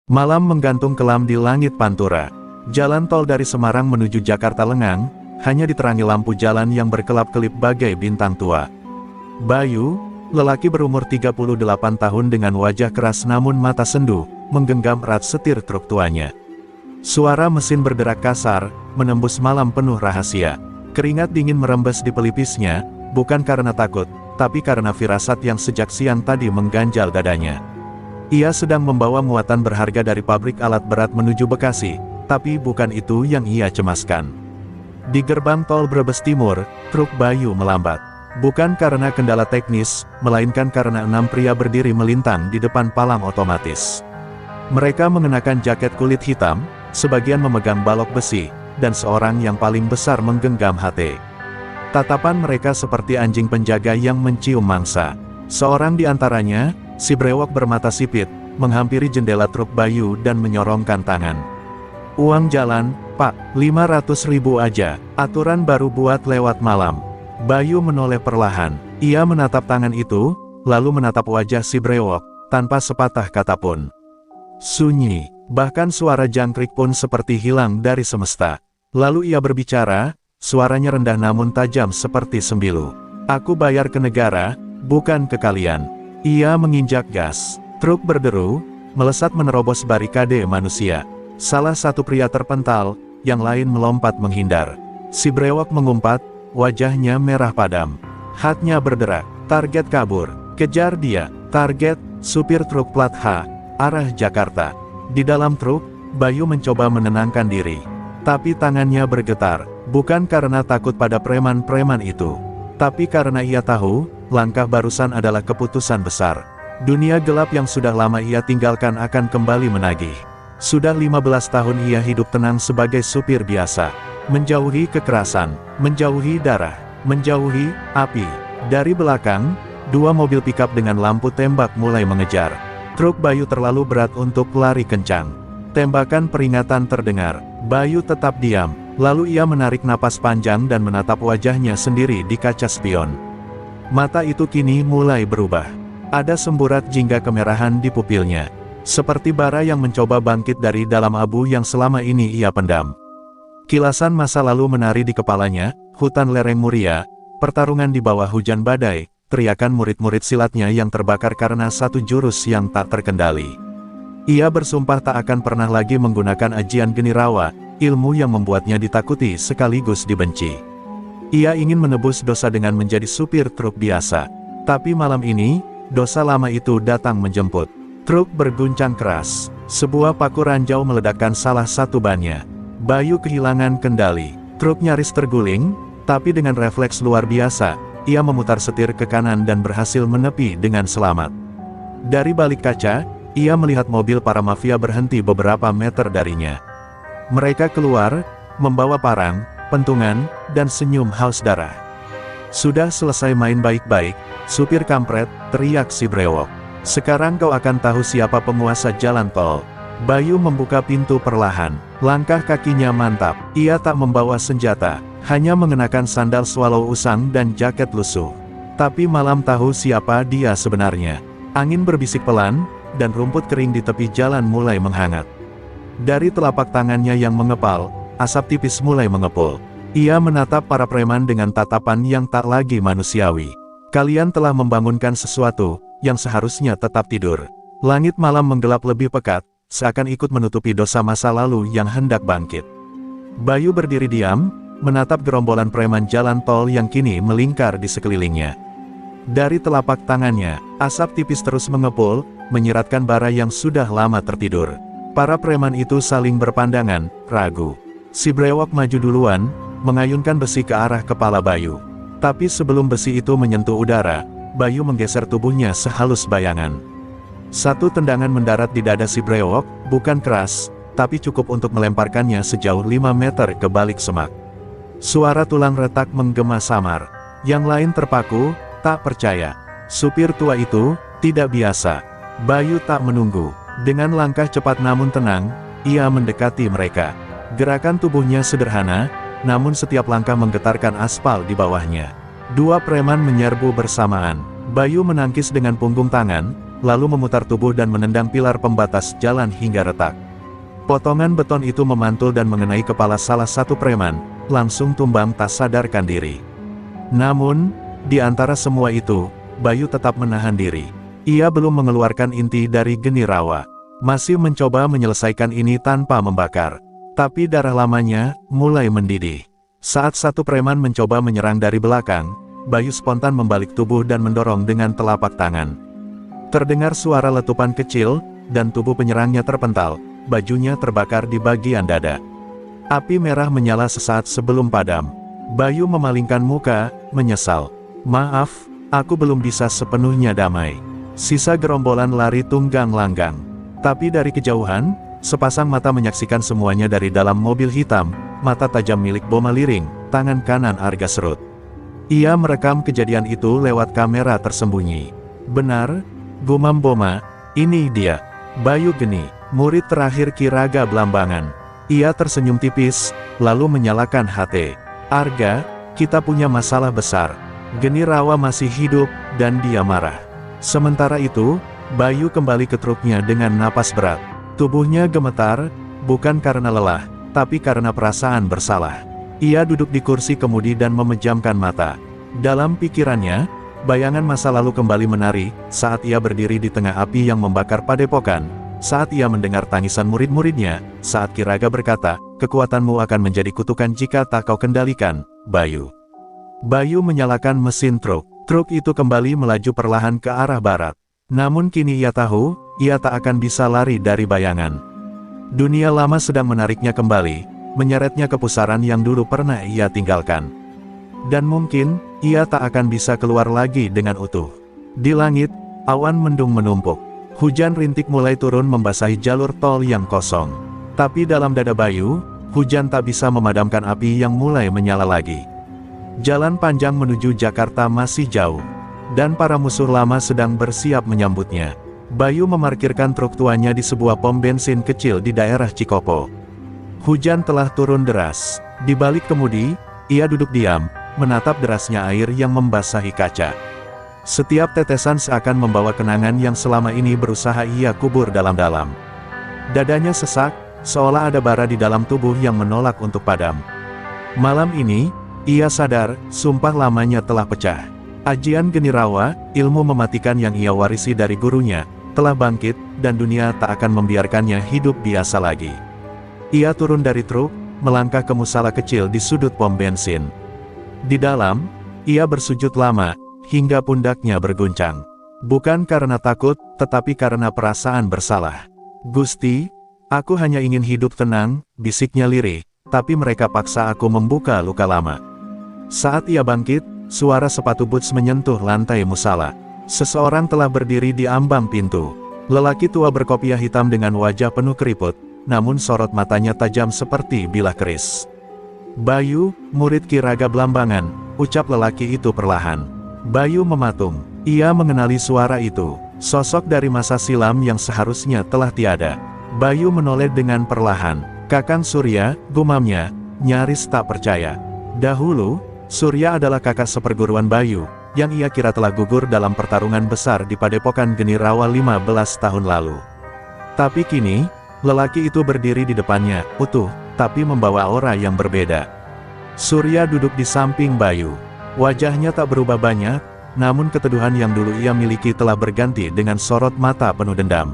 Malam menggantung kelam di langit Pantura. Jalan tol dari Semarang menuju Jakarta lengang, hanya diterangi lampu jalan yang berkelap-kelip bagai bintang tua. Bayu, lelaki berumur 38 tahun dengan wajah keras namun mata sendu, menggenggam erat setir truk tuanya. Suara mesin berderak kasar, menembus malam penuh rahasia. Keringat dingin merembes di pelipisnya, bukan karena takut, tapi karena firasat yang sejak siang tadi mengganjal dadanya. Ia sedang membawa muatan berharga dari pabrik alat berat menuju Bekasi, tapi bukan itu yang ia cemaskan. Di gerbang tol Brebes Timur, truk Bayu melambat. Bukan karena kendala teknis, melainkan karena 6 pria berdiri melintang di depan palang otomatis. Mereka mengenakan jaket kulit hitam, sebagian memegang balok besi, dan seorang yang paling besar menggenggam HT. Tatapan mereka seperti anjing penjaga yang mencium mangsa. Seorang di antaranya, si brewok bermata sipit, menghampiri jendela truk Bayu dan menyorongkan tangan. "Uang jalan, Pak, 500.000 aja, aturan baru buat lewat malam." Bayu menoleh perlahan. Ia menatap tangan itu, lalu menatap wajah si brewok, tanpa sepatah kata pun. Sunyi, bahkan suara jangkrik pun seperti hilang dari semesta. Lalu ia berbicara, suaranya rendah namun tajam seperti sembilu. "Aku bayar ke negara, bukan ke kalian." Ia menginjak gas. Truk berderu, melesat menerobos barikade manusia. Salah satu pria terpental, yang lain melompat menghindar. Si brewok mengumpat, wajahnya merah padam. Hatnya berderak. Target kabur. Kejar dia. Target, supir truk plat H, arah Jakarta. Di dalam truk, Bayu mencoba menenangkan diri. Tapi tangannya bergetar, bukan karena takut pada preman-preman itu. Tapi karena ia tahu, langkah barusan adalah keputusan besar. Dunia gelap yang sudah lama ia tinggalkan akan kembali menagih. Sudah 15 tahun ia hidup tenang sebagai supir biasa. Menjauhi kekerasan, menjauhi darah, menjauhi api. Dari belakang, 2 mobil pikap dengan lampu tembak mulai mengejar. Truk Bayu terlalu berat untuk lari kencang. Tembakan peringatan terdengar. Bayu tetap diam, lalu ia menarik napas panjang dan menatap wajahnya sendiri di kaca spion. Mata itu kini mulai berubah. Ada semburat jingga kemerahan di pupilnya. Seperti bara yang mencoba bangkit dari dalam abu yang selama ini ia pendam. Kilasan masa lalu menari di kepalanya, hutan lereng Muria, pertarungan di bawah hujan badai, teriakan murid-murid silatnya yang terbakar karena satu jurus yang tak terkendali. Ia bersumpah tak akan pernah lagi menggunakan ajian genirawa, ilmu yang membuatnya ditakuti sekaligus dibenci. Ia ingin menebus dosa dengan menjadi supir truk biasa. Tapi malam ini, dosa lama itu datang menjemput. Truk berguncang keras. Sebuah paku ranjau meledakkan salah satu bannya. Bayu kehilangan kendali. Truk nyaris terguling, tapi dengan refleks luar biasa, ia memutar setir ke kanan dan berhasil menepi dengan selamat. Dari balik kaca, ia melihat mobil para mafia berhenti beberapa meter darinya. Mereka keluar, membawa parang, pentungan, dan senyum haus darah. "Sudah selesai main baik-baik, supir kampret," teriak si brewok. "Sekarang kau akan tahu siapa penguasa jalan tol." Bayu membuka pintu perlahan. Langkah kakinya mantap. Ia tak membawa senjata, hanya mengenakan sandal swallow usang dan jaket lusuh. Tapi malam tahu siapa dia sebenarnya. Angin berbisik pelan, dan rumput kering di tepi jalan mulai menghangat. Dari telapak tangannya yang mengepal, asap tipis mulai mengepul. Ia menatap para preman dengan tatapan yang tak lagi manusiawi. "Kalian telah membangunkan sesuatu yang seharusnya tetap tidur." Langit malam menggelap lebih pekat, seakan ikut menutupi dosa masa lalu yang hendak bangkit. Bayu berdiri diam, menatap gerombolan preman jalan tol yang kini melingkar di sekelilingnya. Dari telapak tangannya, asap tipis terus mengepul, menyiratkan bara yang sudah lama tertidur. Para preman itu saling berpandangan, ragu. Si brewok maju duluan, mengayunkan besi ke arah kepala Bayu. Tapi sebelum besi itu menyentuh udara, Bayu menggeser tubuhnya sehalus bayangan. Satu tendangan mendarat di dada si brewok, bukan keras, tapi cukup untuk melemparkannya sejauh 5 meter ke balik semak. Suara tulang retak menggema samar. Yang lain terpaku, tak percaya. Supir tua itu tidak biasa. Bayu tak menunggu. Dengan langkah cepat namun tenang, ia mendekati mereka. Gerakan tubuhnya sederhana, namun setiap langkah menggetarkan aspal di bawahnya. 2 preman menyerbu bersamaan. Bayu menangkis dengan punggung tangan, lalu memutar tubuh dan menendang pilar pembatas jalan hingga retak. Potongan beton itu memantul dan mengenai kepala salah satu preman, langsung tumbang tak sadarkan diri. Namun, di antara semua itu, Bayu tetap menahan diri. Ia belum mengeluarkan inti dari geni rawa. Masih mencoba menyelesaikan ini tanpa membakar. Tapi darah lamanya mulai mendidih. Saat satu preman mencoba menyerang dari belakang, Bayu spontan membalik tubuh dan mendorong dengan telapak tangan. Terdengar suara letupan kecil, dan tubuh penyerangnya terpental. Bajunya terbakar di bagian dada. Api merah menyala sesaat sebelum padam. Bayu memalingkan muka, menyesal. Maaf, aku belum bisa sepenuhnya damai. Sisa gerombolan lari tunggang langgang. Tapi dari kejauhan, sepasang mata menyaksikan semuanya dari dalam mobil hitam, mata tajam milik Boma Liring, tangan kanan Arga Serut. Ia merekam kejadian itu lewat kamera tersembunyi. Benar, gumam Boma, ini dia, Bayu Geni, murid terakhir Ki Raga Blambangan. Ia tersenyum tipis, lalu menyalakan HT. Arga, kita punya masalah besar. Geni Rawa masih hidup, dan dia marah. Sementara itu, Bayu kembali ke truknya dengan napas berat. Tubuhnya gemetar, bukan karena lelah, tapi karena perasaan bersalah. Ia duduk di kursi kemudi dan memejamkan mata. Dalam pikirannya, bayangan masa lalu kembali menari, saat ia berdiri di tengah api yang membakar padepokan, saat ia mendengar tangisan murid-muridnya, saat Ki Raga berkata, kekuatanmu akan menjadi kutukan jika tak kau kendalikan, Bayu. Bayu menyalakan mesin truk. Truk itu kembali melaju perlahan ke arah barat. Namun kini ia tahu, ia tak akan bisa lari dari bayangan. Dunia lama sedang menariknya kembali, menyeretnya ke pusaran yang dulu pernah ia tinggalkan. Dan mungkin, ia tak akan bisa keluar lagi dengan utuh. Di langit, awan mendung menumpuk. Hujan rintik mulai turun membasahi jalur tol yang kosong. Tapi dalam dada Bayu, hujan tak bisa memadamkan api yang mulai menyala lagi. Jalan panjang menuju Jakarta masih jauh, dan para musuh lama sedang bersiap menyambutnya. Bayu memarkirkan truk tuanya di sebuah pom bensin kecil di daerah Cikopo. Hujan telah turun deras. Di balik kemudi, ia duduk diam, menatap derasnya air yang membasahi kaca. Setiap tetesan seakan membawa kenangan yang selama ini berusaha ia kubur dalam-dalam. Dadanya sesak, seolah ada bara di dalam tubuh yang menolak untuk padam. Malam ini, ia sadar, sumpah lamanya telah pecah. Ajian Geni Rawa, ilmu mematikan yang ia warisi dari gurunya, telah bangkit, dan dunia tak akan membiarkannya hidup biasa lagi. Ia turun dari truk, melangkah ke musala kecil di sudut pom bensin. Di dalam, ia bersujud lama, hingga pundaknya berguncang. Bukan karena takut, tetapi karena perasaan bersalah. Gusti, aku hanya ingin hidup tenang, bisiknya lirih, tapi mereka paksa aku membuka luka lama. Saat ia bangkit, suara sepatu boots menyentuh lantai musala. Seseorang telah berdiri di ambang pintu. Lelaki tua berkopiah hitam dengan wajah penuh keriput, namun sorot matanya tajam seperti bilah keris. Bayu, murid Ki Raga Blambangan, ucap lelaki itu perlahan. Bayu mematung. Ia mengenali suara itu, sosok dari masa silam yang seharusnya telah tiada. Bayu menoleh dengan perlahan. Kakang Surya, gumamnya, nyaris tak percaya. Dahulu, Surya adalah kakak seperguruan Bayu, yang ia kira telah gugur dalam pertarungan besar di Padepokan Geni Rawa 15 tahun lalu. Tapi kini, lelaki itu berdiri di depannya, utuh, tapi membawa aura yang berbeda. Surya duduk di samping Bayu. Wajahnya tak berubah banyak, namun keteduhan yang dulu ia miliki telah berganti dengan sorot mata penuh dendam.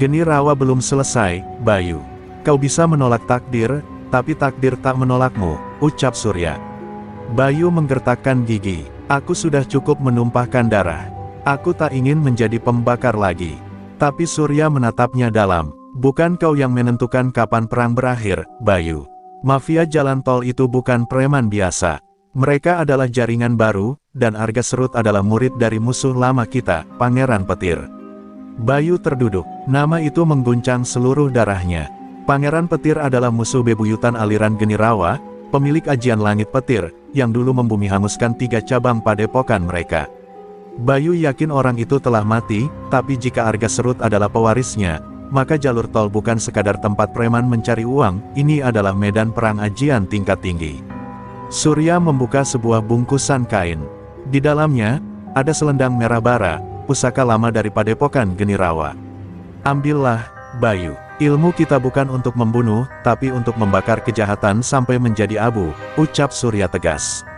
Geni Rawa belum selesai, Bayu. Kau bisa menolak takdir, tapi takdir tak menolakmu, ucap Surya. Bayu menggertakkan gigi. Aku sudah cukup menumpahkan darah. Aku tak ingin menjadi pembakar lagi. Tapi Surya menatapnya dalam. Bukan kau yang menentukan kapan perang berakhir, Bayu. Mafia jalan tol itu bukan preman biasa. Mereka adalah jaringan baru, dan Arga Serut adalah murid dari musuh lama kita, Pangeran Petir. Bayu terduduk. Nama itu mengguncang seluruh darahnya. Pangeran Petir adalah musuh bebuyutan aliran Geni Rawa, pemilik ajian langit petir, yang dulu membumi hanguskan 3 cabang padepokan mereka. Bayu yakin orang itu telah mati, tapi jika Arga Serut adalah pewarisnya, maka jalur tol bukan sekadar tempat preman mencari uang, ini adalah medan perang ajian tingkat tinggi. Surya membuka sebuah bungkusan kain. Di dalamnya, ada selendang merah bara, pusaka lama dari padepokan Geni Rawa. Ambillah, Bayu. Ilmu kita bukan untuk membunuh, tapi untuk membakar kejahatan sampai menjadi abu, ucap Surya tegas.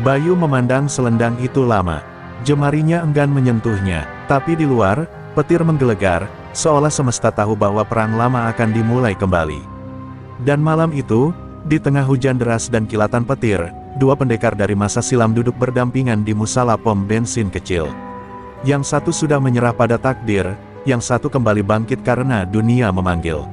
Bayu memandang selendang itu lama. Jemarinya enggan menyentuhnya, tapi di luar, petir menggelegar, seolah semesta tahu bahwa perang lama akan dimulai kembali. Dan malam itu, di tengah hujan deras dan kilatan petir, dua pendekar dari masa silam duduk berdampingan di musala pom bensin kecil. Yang satu sudah menyerah pada takdir, yang satu kembali bangkit karena dunia memanggil.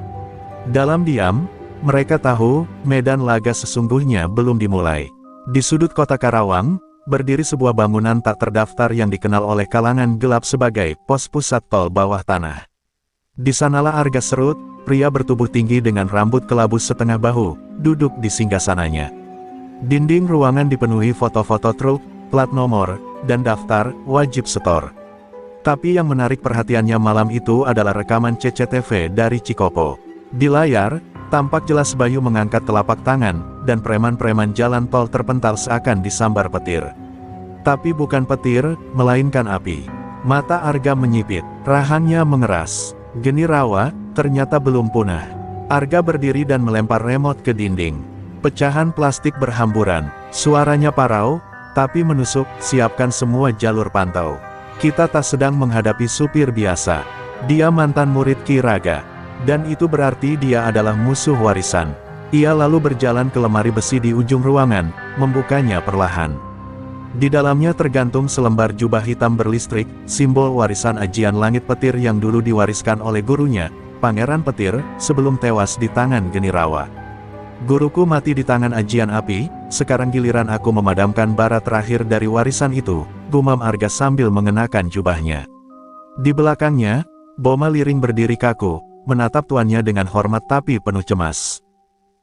Dalam diam, mereka tahu, medan laga sesungguhnya belum dimulai. Di sudut kota Karawang, berdiri sebuah bangunan tak terdaftar yang dikenal oleh kalangan gelap sebagai pos pusat tol bawah tanah. Di sanalah Arga Serut, pria bertubuh tinggi dengan rambut kelabu setengah bahu, duduk di singgasananya. Dinding ruangan dipenuhi foto-foto truk, plat nomor, dan daftar wajib setor. Tapi yang menarik perhatiannya malam itu adalah rekaman CCTV dari Cikopo. Di layar, tampak jelas Bayu mengangkat telapak tangan, dan preman-preman jalan tol terpental seakan disambar petir. Tapi bukan petir, melainkan api. Mata Arga menyipit, rahangnya mengeras. Geni Rawa, ternyata belum punah. Arga berdiri dan melempar remote ke dinding. Pecahan plastik berhamburan, suaranya parau, tapi menusuk, siapkan semua jalur pantau. Kita tak sedang menghadapi supir biasa. Dia mantan murid Ki Raga. Dan itu berarti dia adalah musuh warisan. Ia lalu berjalan ke lemari besi di ujung ruangan, membukanya perlahan. Di dalamnya tergantung selembar jubah hitam berlistrik, simbol warisan ajian langit petir yang dulu diwariskan oleh gurunya, Pangeran Petir, sebelum tewas di tangan Geni Rawa. Guruku mati di tangan ajian api, sekarang giliran aku memadamkan bara terakhir dari warisan itu, gumam Arga sambil mengenakan jubahnya. Di belakangnya, Boma Liring berdiri kaku, menatap tuannya dengan hormat tapi penuh cemas.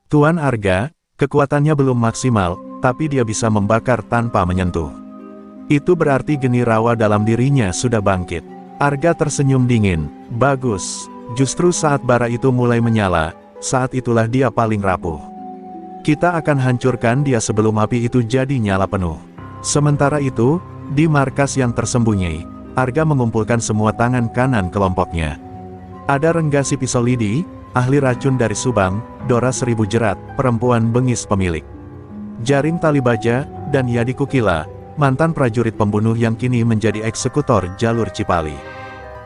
Tuan Arga, kekuatannya belum maksimal, tapi dia bisa membakar tanpa menyentuh. Itu berarti Geni Rawa dalam dirinya sudah bangkit. Arga tersenyum dingin. Bagus, justru saat bara itu mulai menyala, saat itulah dia paling rapuh. Kita akan hancurkan dia sebelum api itu jadi nyala penuh. Sementara itu, di markas yang tersembunyi, Arga mengumpulkan semua tangan kanan kelompoknya. Ada Renggasi Pisau Lidi, ahli racun dari Subang, Dora Seribu Jerat, perempuan bengis pemilik Jaring Tali Baja, dan Yadi Kukila, mantan prajurit pembunuh yang kini menjadi eksekutor jalur Cipali.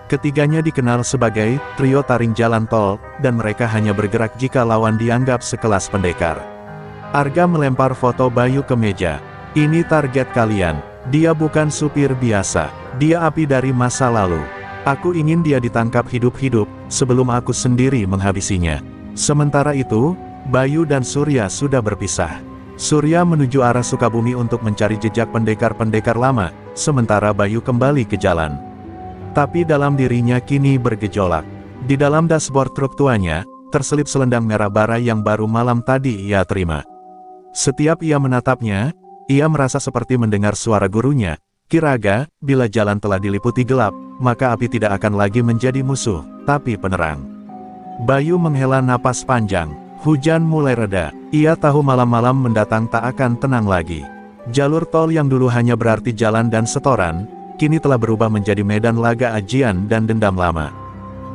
Ketiganya dikenal sebagai trio taring jalan tol, dan mereka hanya bergerak jika lawan dianggap sekelas pendekar. Arga melempar foto Bayu ke meja. Ini target kalian. Dia bukan supir biasa. Dia api dari masa lalu. Aku ingin dia ditangkap hidup-hidup, sebelum aku sendiri menghabisinya. Sementara itu, Bayu dan Surya sudah berpisah. Surya menuju arah Sukabumi untuk mencari jejak pendekar-pendekar lama, sementara Bayu kembali ke jalan. Tapi dalam dirinya kini bergejolak. Di dalam dashboard truk tuanya, terselip selendang merah bara yang baru malam tadi ia terima. Setiap ia menatapnya, ia merasa seperti mendengar suara gurunya, Ki Raga, bila jalan telah diliputi gelap, maka api tidak akan lagi menjadi musuh, tapi penerang. Bayu menghela napas panjang. Hujan mulai reda. Ia tahu malam-malam mendatang tak akan tenang lagi. Jalur tol yang dulu hanya berarti jalan dan setoran, kini telah berubah menjadi medan laga ajian dan dendam lama.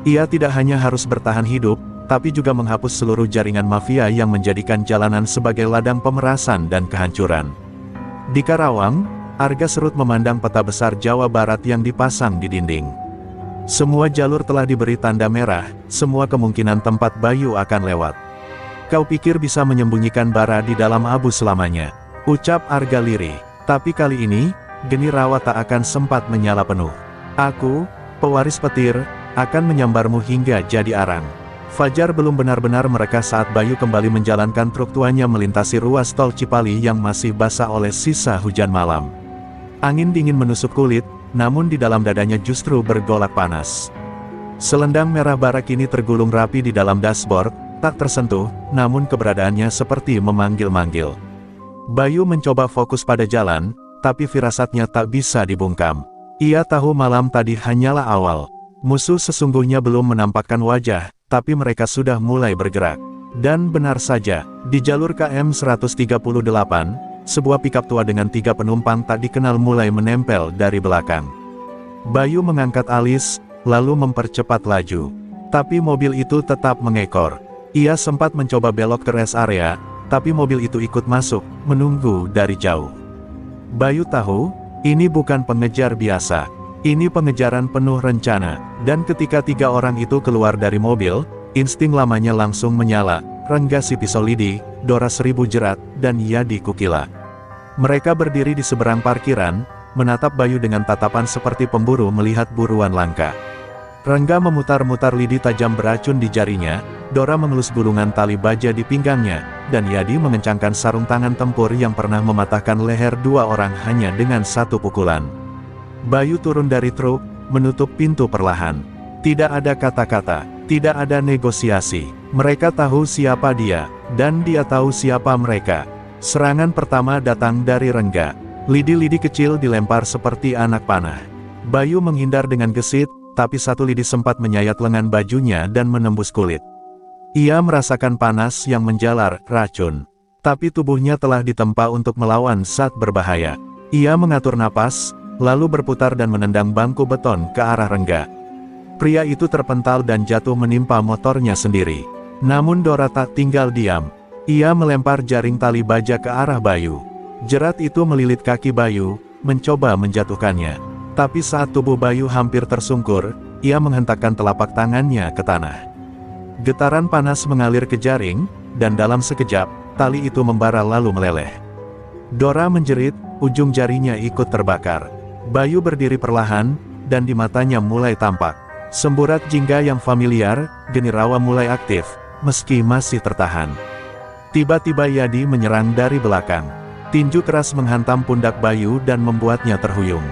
Ia tidak hanya harus bertahan hidup, tapi juga menghapus seluruh jaringan mafia yang menjadikan jalanan sebagai ladang pemerasan dan kehancuran. Di Karawang, Arga Serut memandang peta besar Jawa Barat yang dipasang di dinding. Semua jalur telah diberi tanda merah, semua kemungkinan tempat Bayu akan lewat. Kau pikir bisa menyembunyikan bara di dalam abu selamanya? Ucap Arga lirih. Tapi kali ini, Geni Rawa tak akan sempat menyala penuh. Aku, pewaris petir, akan menyambarmu hingga jadi arang. Fajar belum benar-benar mereka saat Bayu kembali menjalankan truk tuanya melintasi ruas tol Cipali yang masih basah oleh sisa hujan malam. Angin dingin menusuk kulit, namun di dalam dadanya justru bergolak panas. Selendang merah bara kini tergulung rapi di dalam dashboard, tak tersentuh, namun keberadaannya seperti memanggil-manggil. Bayu mencoba fokus pada jalan, tapi firasatnya tak bisa dibungkam. Ia tahu malam tadi hanyalah awal. Musuh sesungguhnya belum menampakkan wajah, tapi mereka sudah mulai bergerak. Dan benar saja, di jalur KM 138, sebuah pikap tua dengan 3 penumpang tak dikenal mulai menempel dari belakang. Bayu mengangkat alis, lalu mempercepat laju. Tapi mobil itu tetap mengekor. Ia sempat mencoba belok ke rest area, tapi mobil itu ikut masuk, menunggu dari jauh. Bayu tahu, ini bukan pengejar biasa. Ini pengejaran penuh rencana, dan ketika 3 orang itu keluar dari mobil, insting lamanya langsung menyala. Rengga si pisau lidi, Dora 1000 jerat, dan Yadi Kukila. Mereka berdiri di seberang parkiran, menatap Bayu dengan tatapan seperti pemburu melihat buruan langka. Rengga memutar-mutar lidi tajam beracun di jarinya, Dora mengelus gulungan tali baja di pinggangnya, dan Yadi mengencangkan sarung tangan tempur yang pernah mematahkan leher 2 orang hanya dengan 1 pukulan. Bayu turun dari truk, menutup pintu perlahan. Tidak ada kata-kata, tidak ada negosiasi. Mereka tahu siapa dia, dan dia tahu siapa mereka. Serangan pertama datang dari Rengga. Lidi-lidi kecil dilempar seperti anak panah. Bayu menghindar dengan gesit, tapi satu lidi sempat menyayat lengan bajunya dan menembus kulit. Ia merasakan panas yang menjalar, racun. Tapi tubuhnya telah ditempa untuk melawan saat berbahaya. Ia mengatur napas, lalu berputar dan menendang bangku beton ke arah Rengga. Pria itu terpental dan jatuh menimpa motornya sendiri. Namun Dora tak tinggal diam. Ia melempar jaring tali baja ke arah Bayu. Jerat itu melilit kaki Bayu, mencoba menjatuhkannya. Tapi saat tubuh Bayu hampir tersungkur, ia menghentakkan telapak tangannya ke tanah. Getaran panas mengalir ke jaring, dan dalam sekejap, tali itu membara lalu meleleh. Dora menjerit, ujung jarinya ikut terbakar. Bayu berdiri perlahan, dan di matanya mulai tampak semburat jingga yang familiar. Geni rawa mulai aktif, meski masih tertahan. Tiba-tiba Yadi menyerang dari belakang. Tinju keras menghantam pundak Bayu dan membuatnya terhuyung.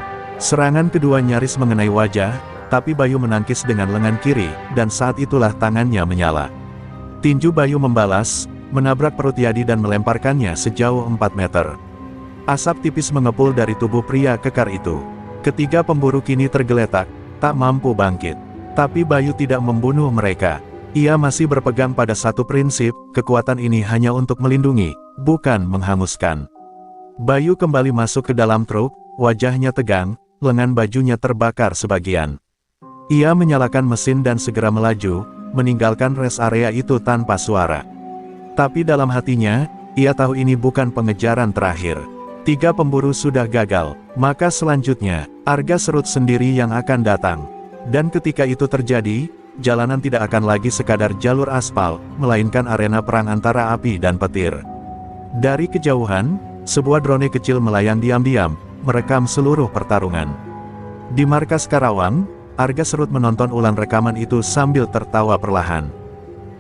Serangan kedua nyaris mengenai wajah, tapi Bayu menangkis dengan lengan kiri, dan saat itulah tangannya menyala. Tinju Bayu membalas, menabrak perut Yadi dan melemparkannya sejauh 4 meter. Asap tipis mengepul dari tubuh pria kekar itu. Ketiga pemburu kini tergeletak, tak mampu bangkit. Tapi Bayu tidak membunuh mereka. Ia masih berpegang pada satu prinsip, kekuatan ini hanya untuk melindungi, bukan menghanguskan. Bayu kembali masuk ke dalam truk, wajahnya tegang, lengan bajunya terbakar sebagian. Ia menyalakan mesin dan segera melaju, meninggalkan rest area itu tanpa suara. Tapi dalam hatinya, ia tahu ini bukan pengejaran terakhir. 3 pemburu sudah gagal, maka selanjutnya, Arga Serut sendiri yang akan datang. Dan ketika itu terjadi, jalanan tidak akan lagi sekadar jalur aspal, melainkan arena perang antara api dan petir. Dari kejauhan, sebuah drone kecil melayang diam-diam, merekam seluruh pertarungan. Di markas Karawang, Arga Serut menonton ulang rekaman itu sambil tertawa perlahan.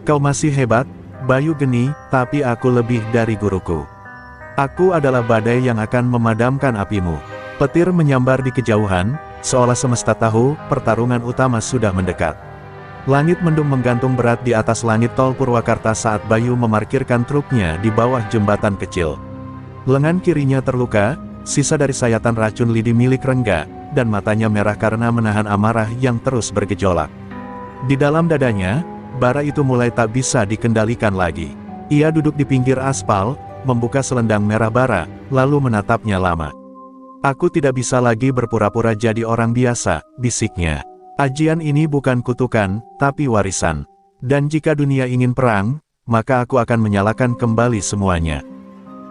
"Kau masih hebat, Bayu Geni, tapi aku lebih dari guruku. Aku adalah badai yang akan memadamkan apimu." Petir menyambar di kejauhan, seolah semesta tahu, pertarungan utama sudah mendekat. Langit mendung menggantung berat di atas langit tol Purwakarta saat Bayu memarkirkan truknya di bawah jembatan kecil. Lengan kirinya terluka, sisa dari sayatan racun lidi milik Rengga, dan matanya merah karena menahan amarah yang terus bergejolak. Di dalam dadanya, bara itu mulai tak bisa dikendalikan lagi. Ia duduk di pinggir aspal, membuka selendang merah bara, lalu menatapnya lama. "Aku tidak bisa lagi berpura-pura jadi orang biasa," bisiknya. "Ajian ini bukan kutukan, tapi warisan. Dan jika dunia ingin perang, maka aku akan menyalakan kembali semuanya."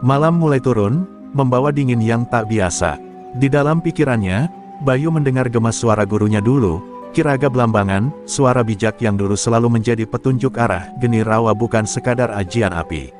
Malam mulai turun, membawa dingin yang tak biasa. Di dalam pikirannya, Bayu mendengar gemas suara gurunya dulu, Ki Raga Blambangan, suara bijak yang dulu selalu menjadi petunjuk arah. Geni rawa bukan sekadar ajian api.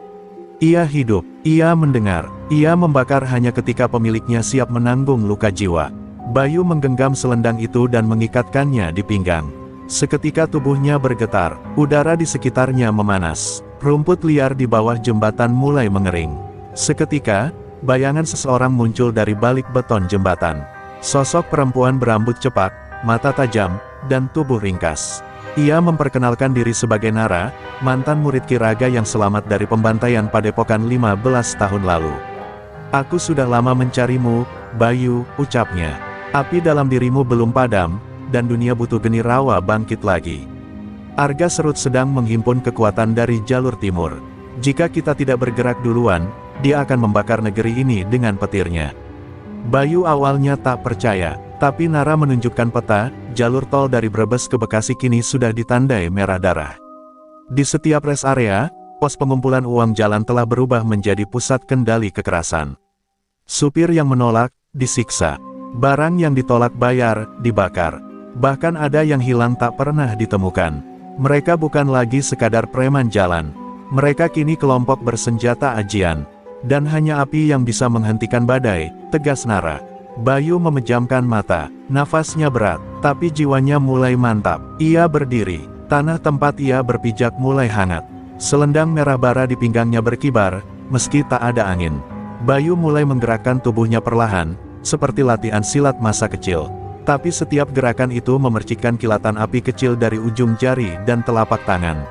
Ia hidup, ia mendengar, ia membakar hanya ketika pemiliknya siap menanggung luka jiwa. Bayu menggenggam selendang itu dan mengikatkannya di pinggang. Seketika tubuhnya bergetar, udara di sekitarnya memanas. Rumput liar di bawah jembatan mulai mengering. Seketika, bayangan seseorang muncul dari balik beton jembatan. Sosok perempuan berambut cepak, mata tajam, dan tubuh ringkas. Ia memperkenalkan diri sebagai Nara, mantan murid Ki Raga yang selamat dari pembantaian Padepokan 15 tahun lalu. "Aku sudah lama mencarimu, Bayu," ucapnya. "Api dalam dirimu belum padam, dan dunia butuh Geni rawa bangkit lagi. Arga Serut sedang menghimpun kekuatan dari jalur timur. Jika kita tidak bergerak duluan, dia akan membakar negeri ini dengan petirnya." Bayu awalnya tak percaya, Tapi Nara menunjukkan peta, jalur tol dari Brebes ke Bekasi kini sudah ditandai merah darah. Di setiap rest area, pos pengumpulan uang jalan telah berubah menjadi pusat kendali kekerasan. Supir yang menolak, disiksa. Barang yang ditolak bayar, dibakar. Bahkan ada yang hilang tak pernah ditemukan. Mereka bukan lagi sekadar preman jalan. Mereka kini kelompok bersenjata ajian. Dan hanya api yang bisa menghentikan badai, tegas Nara. Bayu memejamkan mata, nafasnya berat, tapi jiwanya mulai mantap. Ia berdiri, tanah tempat ia berpijak mulai hangat. Selendang merah bara di pinggangnya berkibar, meski tak ada angin. Bayu mulai menggerakkan tubuhnya perlahan, seperti latihan silat masa kecil. Tapi setiap gerakan itu memercikkan kilatan api kecil dari ujung jari dan telapak tangan.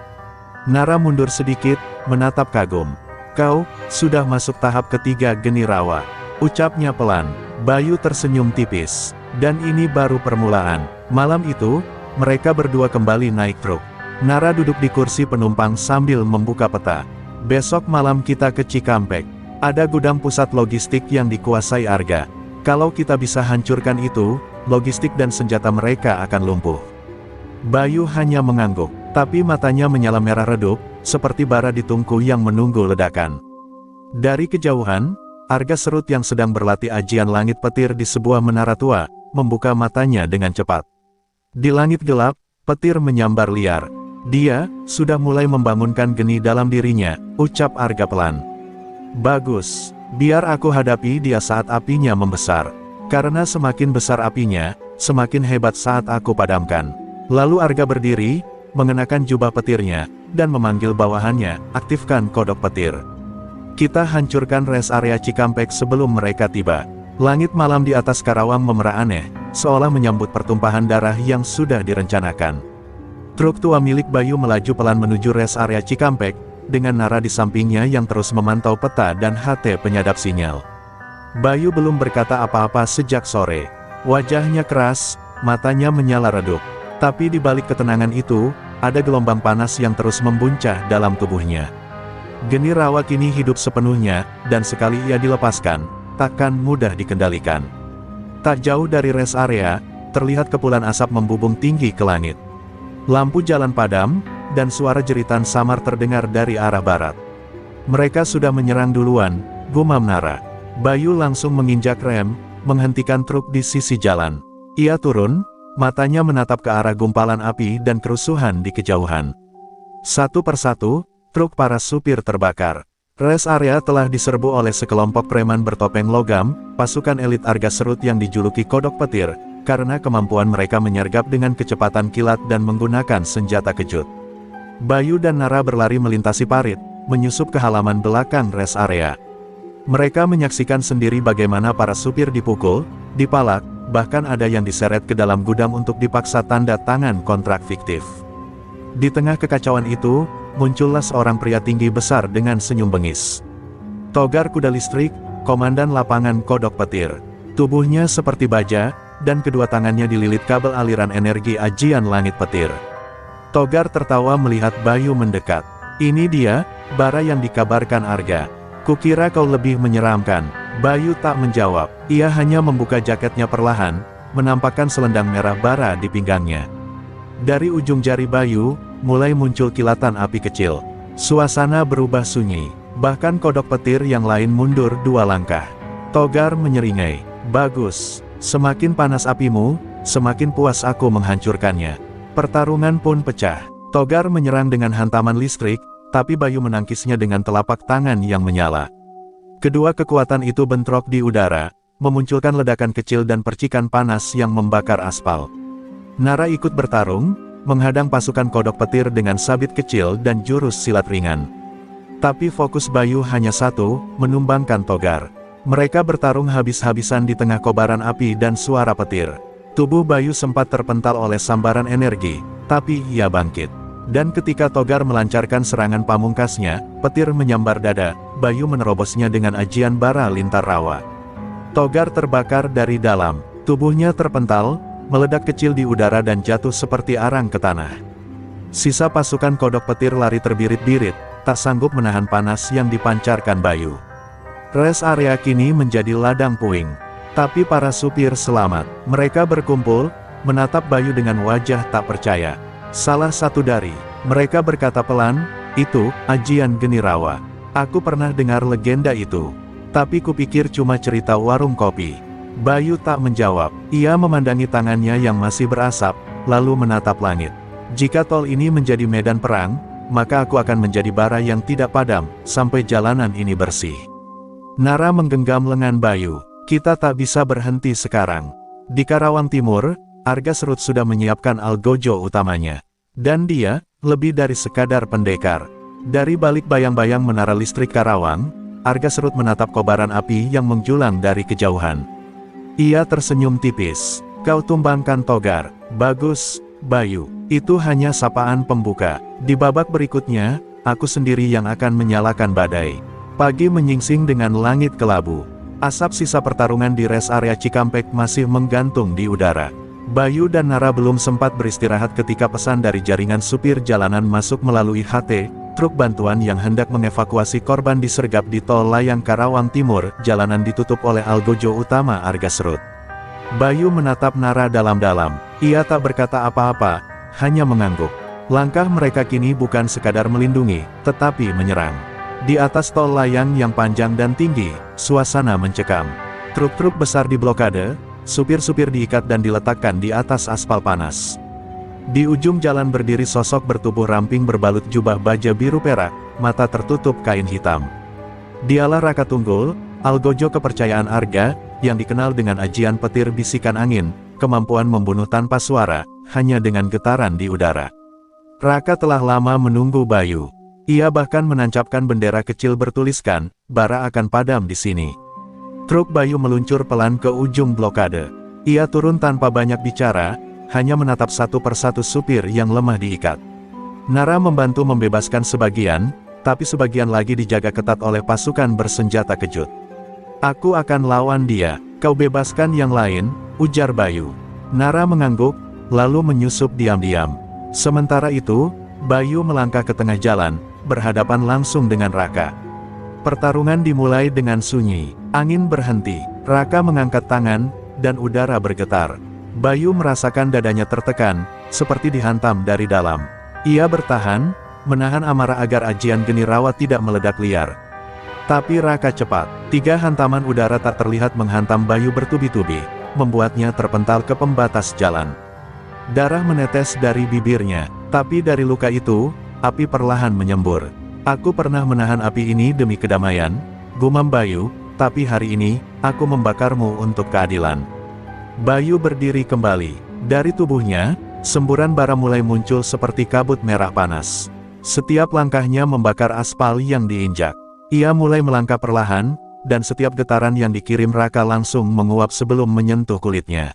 Nara mundur sedikit, menatap kagum. "Kau, sudah masuk tahap ketiga Geni Rawa," ucapnya pelan. Bayu tersenyum tipis. Dan ini baru permulaan. Malam itu, mereka berdua kembali naik truk. Nara duduk di kursi penumpang sambil membuka peta. "Besok malam kita ke Cikampek. Ada gudang pusat logistik yang dikuasai Arga. Kalau kita bisa hancurkan itu, logistik dan senjata mereka akan lumpuh." Bayu hanya mengangguk, tapi matanya menyala merah redup, seperti bara di tungku yang menunggu ledakan. Dari kejauhan, Arga Serut yang sedang berlatih ajian langit petir di sebuah menara tua, membuka matanya dengan cepat. Di langit gelap, petir menyambar liar. "Dia sudah mulai membangunkan geni dalam dirinya," ucap Arga pelan. "Bagus, biar aku hadapi dia saat apinya membesar. Karena semakin besar apinya, semakin hebat saat aku padamkan." Lalu Arga berdiri, mengenakan jubah petirnya, dan memanggil bawahannya, "Aktifkan kodok petir. Kita hancurkan rest area Cikampek sebelum mereka tiba." Langit malam di atas Karawang memerah aneh, seolah menyambut pertumpahan darah yang sudah direncanakan. Truk tua milik Bayu melaju pelan menuju rest area Cikampek, dengan Nara di sampingnya yang terus memantau peta dan HT penyadap sinyal. Bayu belum berkata apa-apa sejak sore. Wajahnya keras, matanya menyala redup. Tapi di balik ketenangan itu, ada gelombang panas yang terus membuncah dalam tubuhnya. Geni Rawa kini hidup sepenuhnya, dan sekali ia dilepaskan, takkan mudah dikendalikan. Tak jauh dari rest area, terlihat kepulan asap membubung tinggi ke langit. Lampu jalan padam, dan suara jeritan samar terdengar dari arah barat. "Mereka sudah menyerang duluan," gumam Nara. Bayu langsung menginjak rem, menghentikan truk di sisi jalan. Ia turun, matanya menatap ke arah gumpalan api dan kerusuhan di kejauhan. Satu persatu, truk para supir terbakar. Rest area telah diserbu oleh sekelompok preman bertopeng logam, pasukan elit Arga Serut yang dijuluki Kodok Petir, karena kemampuan mereka menyergap dengan kecepatan kilat dan menggunakan senjata kejut. Bayu dan Nara berlari melintasi parit, menyusup ke halaman belakang rest area. Mereka menyaksikan sendiri bagaimana para supir dipukul, dipalak, bahkan ada yang diseret ke dalam gudang untuk dipaksa tanda tangan kontrak fiktif. Di tengah kekacauan itu, muncullah seorang pria tinggi besar dengan senyum bengis. Togar Kuda Listrik, komandan lapangan Kodok Petir. Tubuhnya seperti baja, dan kedua tangannya dililit kabel aliran energi ajian langit petir. Togar tertawa melihat Bayu mendekat. "Ini dia, bara yang dikabarkan Arga. Kukira kau lebih menyeramkan." Bayu tak menjawab, ia hanya membuka jaketnya perlahan, menampakkan selendang merah bara di pinggangnya. Dari ujung jari Bayu, mulai muncul kilatan api kecil. Suasana berubah sunyi, bahkan Kodok Petir yang lain mundur 2 langkah. Togar menyeringai, "Bagus, semakin panas apimu, semakin puas aku menghancurkannya." Pertarungan pun pecah. Togar menyerang dengan hantaman listrik, tapi Bayu menangkisnya dengan telapak tangan yang menyala. Kedua kekuatan itu bentrok di udara, memunculkan ledakan kecil dan percikan panas yang membakar aspal. Nara ikut bertarung, menghadang pasukan Kodok Petir dengan sabit kecil dan jurus silat ringan. Tapi fokus Bayu hanya satu, menumbangkan Togar. Mereka bertarung habis-habisan di tengah kobaran api dan suara petir. Tubuh Bayu sempat terpental oleh sambaran energi, tapi ia bangkit. Dan ketika Togar melancarkan serangan pamungkasnya, petir menyambar dada, Bayu menerobosnya dengan ajian bara lintar rawa. Togar terbakar dari dalam, tubuhnya terpental, meledak kecil di udara dan jatuh seperti arang ke tanah. Sisa pasukan Kodok Petir lari terbirit-birit, tak sanggup menahan panas yang dipancarkan Bayu. Rest area kini menjadi ladang puing. Tapi para supir selamat. Mereka berkumpul, menatap Bayu dengan wajah tak percaya. Salah satu dari mereka berkata pelan, "Itu, Ajian Genirawa. Aku pernah dengar legenda itu. Tapi kupikir cuma cerita warung kopi." Bayu tak menjawab. Ia memandangi tangannya yang masih berasap, lalu menatap langit. "Jika tol ini menjadi medan perang, maka aku akan menjadi bara yang tidak padam, sampai jalanan ini bersih." Nara menggenggam lengan Bayu. "Kita tak bisa berhenti sekarang." Di Karawang Timur, Argasrut sudah menyiapkan algojo utamanya. Dan dia, lebih dari sekadar pendekar. Dari balik bayang-bayang menara listrik Karawang, Argasrut menatap kobaran api yang menjulang dari kejauhan. Ia tersenyum tipis. "Kau tumbangkan Togar. Bagus, Bayu. Itu hanya sapaan pembuka. Di babak berikutnya, aku sendiri yang akan menyalakan badai." Pagi menyingsing dengan langit kelabu. Asap sisa pertarungan di res area Cikampek masih menggantung di udara. Bayu dan Nara belum sempat beristirahat ketika pesan dari jaringan supir jalanan masuk melalui HT, truk bantuan yang hendak mengevakuasi korban disergap di tol layang Karawang Timur. Jalanan ditutup oleh algojo utama Argasrut. Bayu menatap Nara dalam-dalam. Ia tak berkata apa-apa, hanya mengangguk. Langkah mereka kini bukan sekadar melindungi, tetapi menyerang. Di atas tol layang yang panjang dan tinggi, suasana mencekam. Truk-truk besar diblokade, supir-supir diikat dan diletakkan di atas aspal panas. Di ujung jalan berdiri sosok bertubuh ramping berbalut jubah baja biru perak, mata tertutup kain hitam. Dialah Raka Tunggul, algojo kepercayaan Arga, yang dikenal dengan ajian petir bisikan angin, kemampuan membunuh tanpa suara, hanya dengan getaran di udara. Raka telah lama menunggu Bayu. Ia bahkan menancapkan bendera kecil bertuliskan, "Bara akan padam di sini." Truk Bayu meluncur pelan ke ujung blokade. Ia turun tanpa banyak bicara, hanya menatap satu persatu supir yang lemah diikat. Nara membantu membebaskan sebagian, tapi sebagian lagi dijaga ketat oleh pasukan bersenjata kejut. "Aku akan lawan dia, kau bebaskan yang lain," ujar Bayu. Nara mengangguk, lalu menyusup diam-diam. Sementara itu, Bayu melangkah ke tengah jalan, berhadapan langsung dengan Raka. Pertarungan dimulai dengan sunyi. Angin berhenti. Raka mengangkat tangan, dan udara bergetar. Bayu merasakan dadanya tertekan, seperti dihantam dari dalam. Ia bertahan, menahan amarah agar ajian Genirawa tidak meledak liar. Tapi Raka cepat. 3 hantaman udara tak terlihat menghantam Bayu bertubi-tubi, membuatnya terpental ke pembatas jalan. Darah menetes dari bibirnya, tapi dari luka itu, api perlahan menyembur. "Aku pernah menahan api ini demi kedamaian," gumam Bayu, "tapi hari ini, aku membakarmu untuk keadilan." Bayu berdiri kembali. Dari tubuhnya, semburan bara mulai muncul seperti kabut merah panas. Setiap langkahnya membakar aspal yang diinjak. Ia mulai melangkah perlahan, dan setiap getaran yang dikirim Raka langsung menguap sebelum menyentuh kulitnya.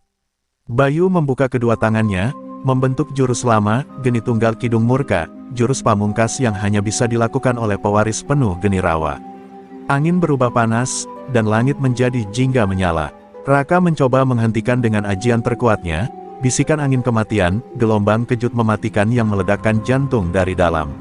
Bayu membuka kedua tangannya, membentuk jurus lama, Geni Tunggal Kidung Murka, jurus pamungkas yang hanya bisa dilakukan oleh pewaris penuh Genirawa. Angin berubah panas, dan langit menjadi jingga menyala. Raka mencoba menghentikan dengan ajian terkuatnya, bisikan angin kematian, gelombang kejut mematikan yang meledakkan jantung dari dalam.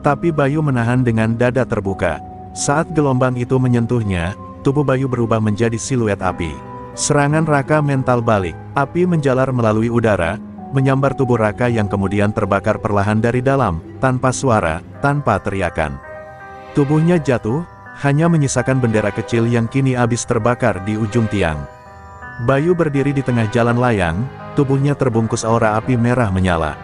Tapi Bayu menahan dengan dada terbuka. Saat gelombang itu menyentuhnya, tubuh Bayu berubah menjadi siluet api. Serangan Raka mental balik. Api menjalar melalui udara, menyambar tubuh Raka yang kemudian terbakar perlahan dari dalam, tanpa suara, tanpa teriakan. Tubuhnya jatuh, hanya menyisakan bendera kecil yang kini habis terbakar di ujung tiang. Bayu berdiri di tengah jalan layang, tubuhnya terbungkus aura api merah menyala.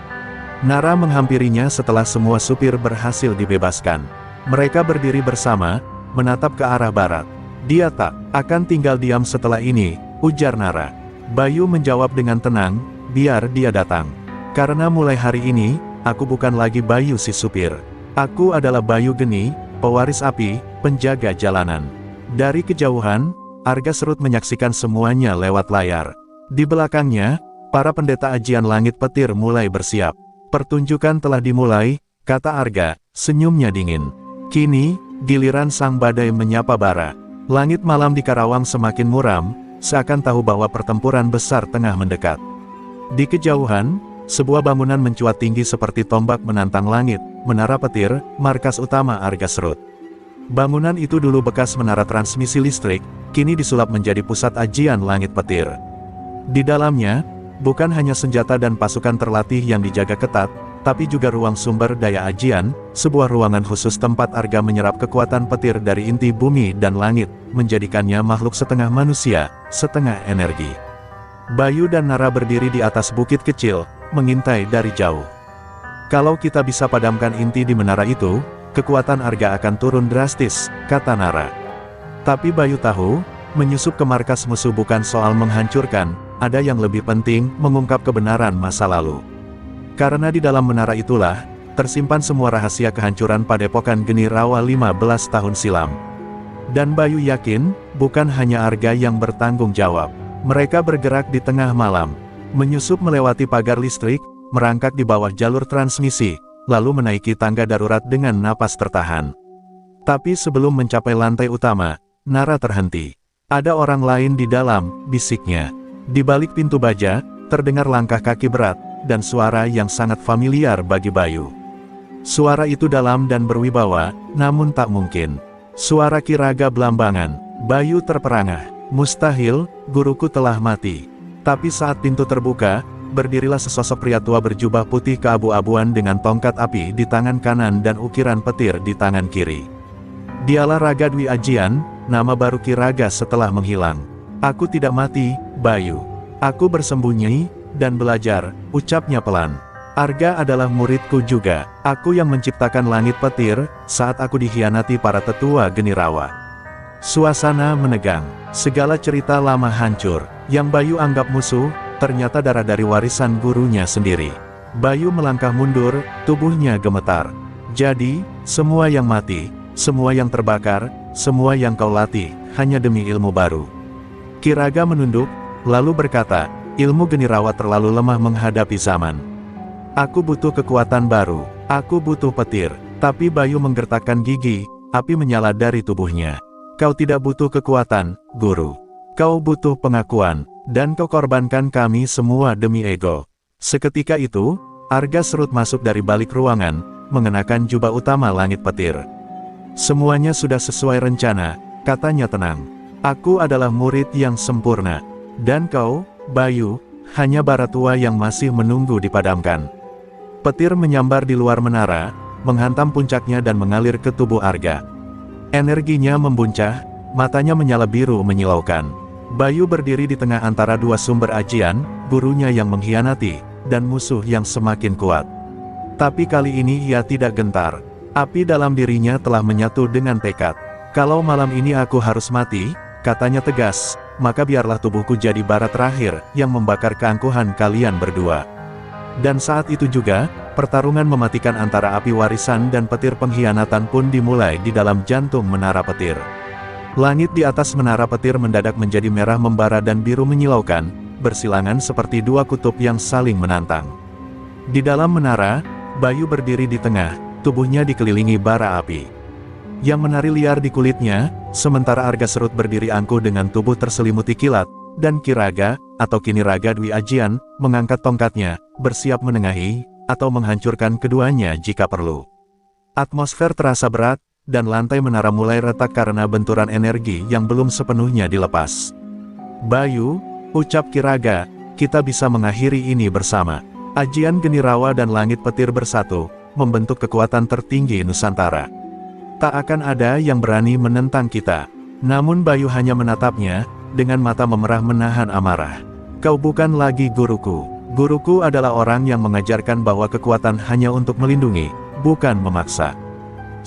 Nara menghampirinya setelah semua supir berhasil dibebaskan. Mereka berdiri bersama, menatap ke arah barat. "Dia tak akan tinggal diam setelah ini," ujar Nara. Bayu menjawab dengan tenang, "Biar dia datang. Karena mulai hari ini, aku bukan lagi Bayu si supir. Aku adalah Bayu Geni, pewaris api, penjaga jalanan." Dari kejauhan, Argasrut menyaksikan semuanya lewat layar. Di belakangnya, para pendeta ajian langit petir mulai bersiap. "Pertunjukan telah dimulai," kata Arga, senyumnya dingin. Kini, giliran sang badai menyapa bara. Langit malam di Karawang semakin muram, seakan tahu bahwa pertempuran besar tengah mendekat. Di kejauhan, sebuah bangunan mencuat tinggi seperti tombak menantang langit, menara petir, markas utama Argasrut. Bangunan itu dulu bekas menara transmisi listrik, kini disulap menjadi pusat ajian langit petir. Di dalamnya, bukan hanya senjata dan pasukan terlatih yang dijaga ketat, tapi juga ruang sumber daya ajian, sebuah ruangan khusus tempat Arga menyerap kekuatan petir dari inti bumi dan langit, menjadikannya makhluk setengah manusia, setengah energi. Bayu dan Nara berdiri di atas bukit kecil, mengintai dari jauh. Kalau kita bisa padamkan inti di menara itu, kekuatan Arga akan turun drastis, kata Nara. Tapi Bayu tahu, menyusup ke markas musuh bukan soal menghancurkan, ada yang lebih penting, mengungkap kebenaran masa lalu. Karena di dalam menara itulah, tersimpan semua rahasia kehancuran Padepokan Geni Rawa 15 tahun silam. Dan Bayu yakin, bukan hanya Arga yang bertanggung jawab. Mereka bergerak di tengah malam, menyusup melewati pagar listrik, merangkak di bawah jalur transmisi, lalu menaiki tangga darurat dengan napas tertahan. Tapi sebelum mencapai lantai utama, Nara terhenti. Ada orang lain di dalam, bisiknya. Di balik pintu baja, terdengar langkah kaki berat, dan suara yang sangat familiar bagi Bayu. Suara itu dalam dan berwibawa, namun tak mungkin. Suara Ki Raga Blambangan. Bayu terperangah. Mustahil, guruku telah mati. Tapi saat pintu terbuka, berdirilah sesosok pria tua berjubah putih keabu-abuan dengan tongkat api di tangan kanan dan ukiran petir di tangan kiri. Dialah Raga Dwi Ajian, nama baru Ki Raga setelah menghilang. Aku tidak mati, Bayu. Aku bersembunyi dan belajar, ucapnya pelan. Arga adalah muridku juga. Aku yang menciptakan langit petir, saat aku dikhianati para tetua Geni Rawa. Suasana menegang. Segala cerita lama hancur. Yang Bayu anggap musuh, ternyata darah dari warisan gurunya sendiri. Bayu melangkah mundur, tubuhnya gemetar. Jadi, semua yang mati, semua yang terbakar, semua yang kau latih, hanya demi ilmu baru. Ki Raga menunduk, lalu berkata, ilmu Geni Rawa terlalu lemah menghadapi zaman. Aku butuh kekuatan baru, aku butuh petir. Tapi Bayu menggertakkan gigi, api menyala dari tubuhnya. Kau tidak butuh kekuatan, guru. Kau butuh pengakuan, dan kau korbankan kami semua demi ego. Seketika itu, Arga serut masuk dari balik ruangan, mengenakan jubah utama langit petir. Semuanya sudah sesuai rencana, katanya tenang. Aku adalah murid yang sempurna. Dan kau, Bayu, hanya bara tua yang masih menunggu dipadamkan. Petir menyambar di luar menara, menghantam puncaknya dan mengalir ke tubuh Arga. Energinya membuncah, matanya menyala biru menyilaukan. Bayu berdiri di tengah antara dua sumber ajian, gurunya yang mengkhianati, dan musuh yang semakin kuat. Tapi kali ini ia tidak gentar. Api dalam dirinya telah menyatu dengan tekad. Kalau malam ini aku harus mati, katanya tegas, maka biarlah tubuhku jadi bara terakhir, yang membakar keangkuhan kalian berdua. Dan saat itu juga, pertarungan mematikan antara api warisan dan petir pengkhianatan pun dimulai di dalam jantung menara petir. Langit di atas menara petir mendadak menjadi merah membara dan biru menyilaukan, bersilangan seperti dua kutub yang saling menantang. Di dalam menara, Bayu berdiri di tengah, tubuhnya dikelilingi bara api yang menari liar di kulitnya, sementara Arga Serut berdiri angkuh dengan tubuh terselimuti kilat, dan Ki Raga, atau kini Raga Dwi Ajian, mengangkat tongkatnya, bersiap menengahi, atau menghancurkan keduanya jika perlu. Atmosfer terasa berat, dan lantai menara mulai retak karena benturan energi yang belum sepenuhnya dilepas. Bayu, ucap Ki Raga, kita bisa mengakhiri ini bersama. Ajian Geni Rawa dan langit petir bersatu, membentuk kekuatan tertinggi Nusantara. Tak akan ada yang berani menentang kita. Namun Bayu hanya menatapnya, dengan mata memerah menahan amarah. Kau bukan lagi guruku. Guruku adalah orang yang mengajarkan bahwa kekuatan hanya untuk melindungi, bukan memaksa.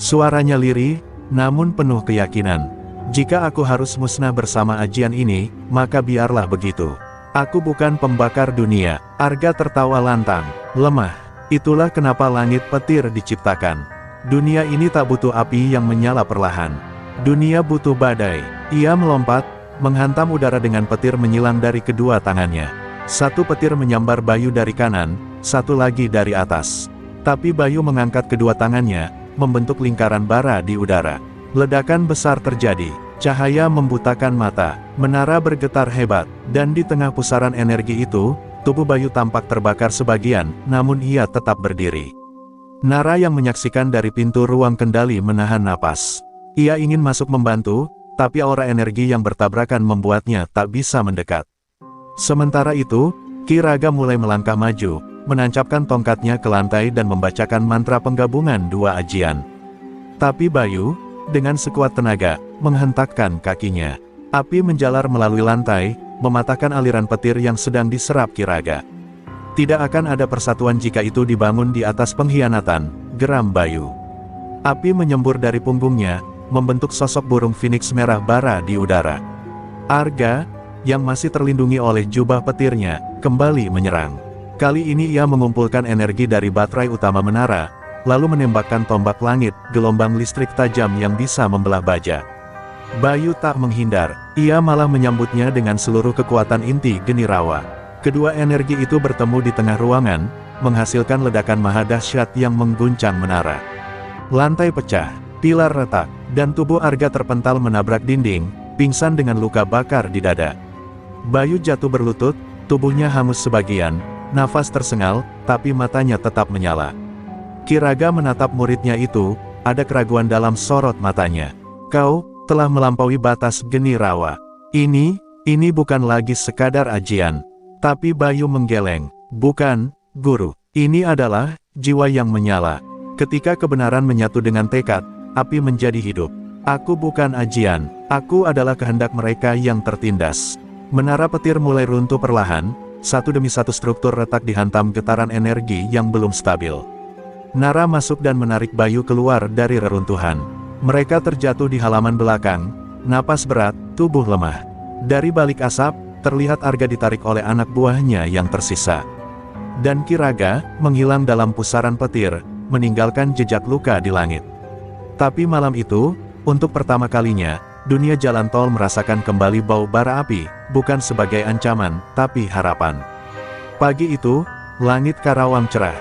Suaranya lirih, namun penuh keyakinan. Jika aku harus musnah bersama ajian ini, maka biarlah begitu. Aku bukan pembakar dunia. Arga tertawa lantang, lemah. Itulah kenapa langit petir diciptakan. Dunia ini tak butuh api yang menyala perlahan. Dunia butuh badai. Ia melompat, menghantam udara dengan petir menyilang dari kedua tangannya. Satu petir menyambar Bayu dari kanan, satu lagi dari atas. Tapi Bayu mengangkat kedua tangannya, membentuk lingkaran bara di udara. Ledakan besar terjadi, cahaya membutakan mata, menara bergetar hebat, dan di tengah pusaran energi itu, tubuh Bayu tampak terbakar sebagian, namun ia tetap berdiri. Nara yang menyaksikan dari pintu ruang kendali menahan napas. Ia ingin masuk membantu, tapi aura energi yang bertabrakan membuatnya tak bisa mendekat. Sementara itu, Ki Raga mulai melangkah maju, menancapkan tongkatnya ke lantai dan membacakan mantra penggabungan dua ajian. Tapi Bayu, dengan sekuat tenaga, menghentakkan kakinya. Api menjalar melalui lantai, mematahkan aliran petir yang sedang diserap Ki Raga. Tidak akan ada persatuan jika itu dibangun di atas pengkhianatan, geram Bayu. Api menyembur dari punggungnya, membentuk sosok burung phoenix merah bara di udara. Arga, yang masih terlindungi oleh jubah petirnya, kembali menyerang. Kali ini ia mengumpulkan energi dari baterai utama menara, lalu menembakkan tombak langit, gelombang listrik tajam yang bisa membelah baja. Bayu tak menghindar, ia malah menyambutnya dengan seluruh kekuatan inti geni rawa. Kedua energi itu bertemu di tengah ruangan, menghasilkan ledakan maha dahsyat yang mengguncang menara. Lantai pecah, pilar retak, dan tubuh Arga terpental menabrak dinding, pingsan dengan luka bakar di dada. Bayu jatuh berlutut, tubuhnya hangus sebagian, nafas tersengal, tapi matanya tetap menyala. Ki Raga menatap muridnya itu, ada keraguan dalam sorot matanya. Kau telah melampaui batas geni rawa. Ini bukan lagi sekadar ajian. Tapi Bayu menggeleng. Bukan, guru. Ini adalah jiwa yang menyala. Ketika kebenaran menyatu dengan tekad, api menjadi hidup. Aku bukan ajian, aku adalah kehendak mereka yang tertindas. Menara petir mulai runtuh perlahan, satu demi satu struktur retak dihantam getaran energi yang belum stabil. Nara masuk dan menarik Bayu keluar dari reruntuhan. Mereka terjatuh di halaman belakang, napas berat, tubuh lemah. Dari balik asap, terlihat Arga ditarik oleh anak buahnya yang tersisa. Dan Ki Raga menghilang dalam pusaran petir, meninggalkan jejak luka di langit. Tapi malam itu, untuk pertama kalinya, dunia jalan tol merasakan kembali bau bara api, bukan sebagai ancaman, tapi harapan. Pagi itu, langit Karawang cerah.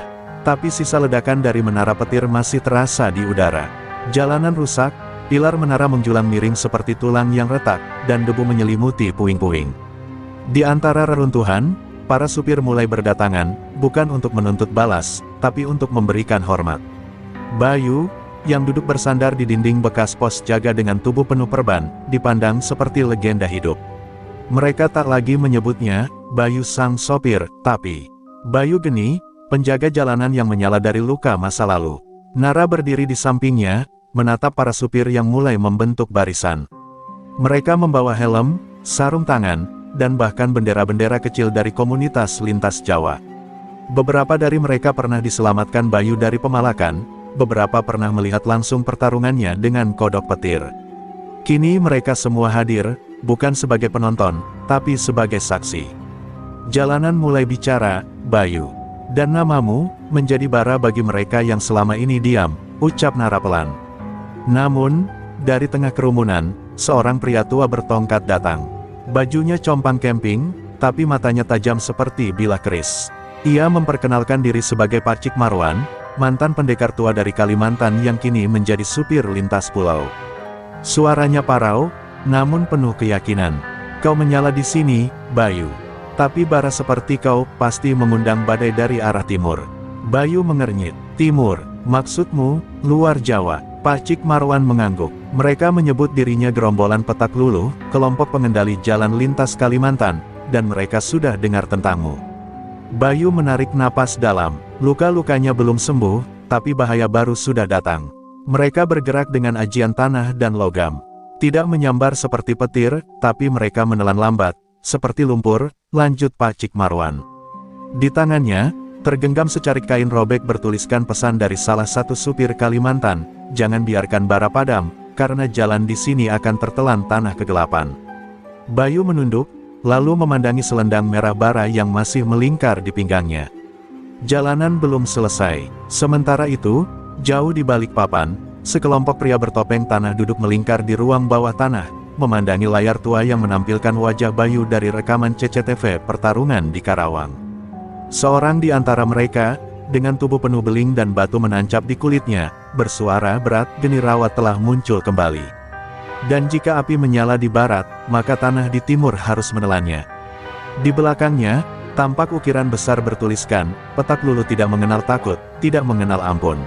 Tapi sisa ledakan dari menara petir masih terasa di udara. Jalanan rusak, pilar menara menjulang miring seperti tulang yang retak, dan debu menyelimuti puing-puing. Di antara reruntuhan, para supir mulai berdatangan, bukan untuk menuntut balas, tapi untuk memberikan hormat. Bayu, yang duduk bersandar di dinding bekas pos jaga dengan tubuh penuh perban, dipandang seperti legenda hidup. Mereka tak lagi menyebutnya Bayu sang sopir, tapi Bayu Geni, penjaga jalanan yang menyala dari luka masa lalu. Nara berdiri di sampingnya, menatap para supir yang mulai membentuk barisan. Mereka membawa helm, sarung tangan, dan bahkan bendera-bendera kecil dari komunitas lintas Jawa. Beberapa dari mereka pernah diselamatkan Bayu dari pemalakan, beberapa pernah melihat langsung pertarungannya dengan kodok petir. Kini mereka semua hadir, bukan sebagai penonton, tapi sebagai saksi. Jalanan mulai bicara, Bayu. Dan namamu, menjadi bara bagi mereka yang selama ini diam, ucap Nara pelan. Namun, dari tengah kerumunan, seorang pria tua bertongkat datang. Bajunya compang camping, tapi matanya tajam seperti bilah keris. Ia memperkenalkan diri sebagai Pak Cik Marwan, mantan pendekar tua dari Kalimantan yang kini menjadi supir lintas pulau. Suaranya parau, namun penuh keyakinan. Kau menyala di sini, Bayu. Tapi bara seperti kau pasti mengundang badai dari arah timur. Bayu mengernyit. Timur, maksudmu, luar Jawa. Pak Cik Marwan mengangguk. Mereka menyebut dirinya gerombolan petak luluh, kelompok pengendali jalan lintas Kalimantan, dan mereka sudah dengar tentangmu. Bayu menarik napas dalam. Luka-lukanya belum sembuh, tapi bahaya baru sudah datang. Mereka bergerak dengan ajian tanah dan logam. Tidak menyambar seperti petir, tapi mereka menelan lambat, seperti lumpur, lanjut Pak Cik Marwan. Di tangannya, tergenggam secarik kain robek bertuliskan pesan dari salah satu supir Kalimantan, jangan biarkan bara padam, karena jalan di sini akan tertelan tanah kegelapan. Bayu menunduk, lalu memandangi selendang merah bara yang masih melingkar di pinggangnya. Jalanan belum selesai. Sementara itu, jauh di balik papan, sekelompok pria bertopeng tanah duduk melingkar di ruang bawah tanah, memandangi layar tua yang menampilkan wajah Bayu dari rekaman CCTV pertarungan di Karawang. Seorang di antara mereka, dengan tubuh penuh beling dan batu menancap di kulitnya, bersuara berat, Geni Rawa telah muncul kembali. Dan jika api menyala di barat, maka tanah di timur harus menelannya. Di belakangnya, tampak ukiran besar bertuliskan, petak luluh tidak mengenal takut, tidak mengenal ampun.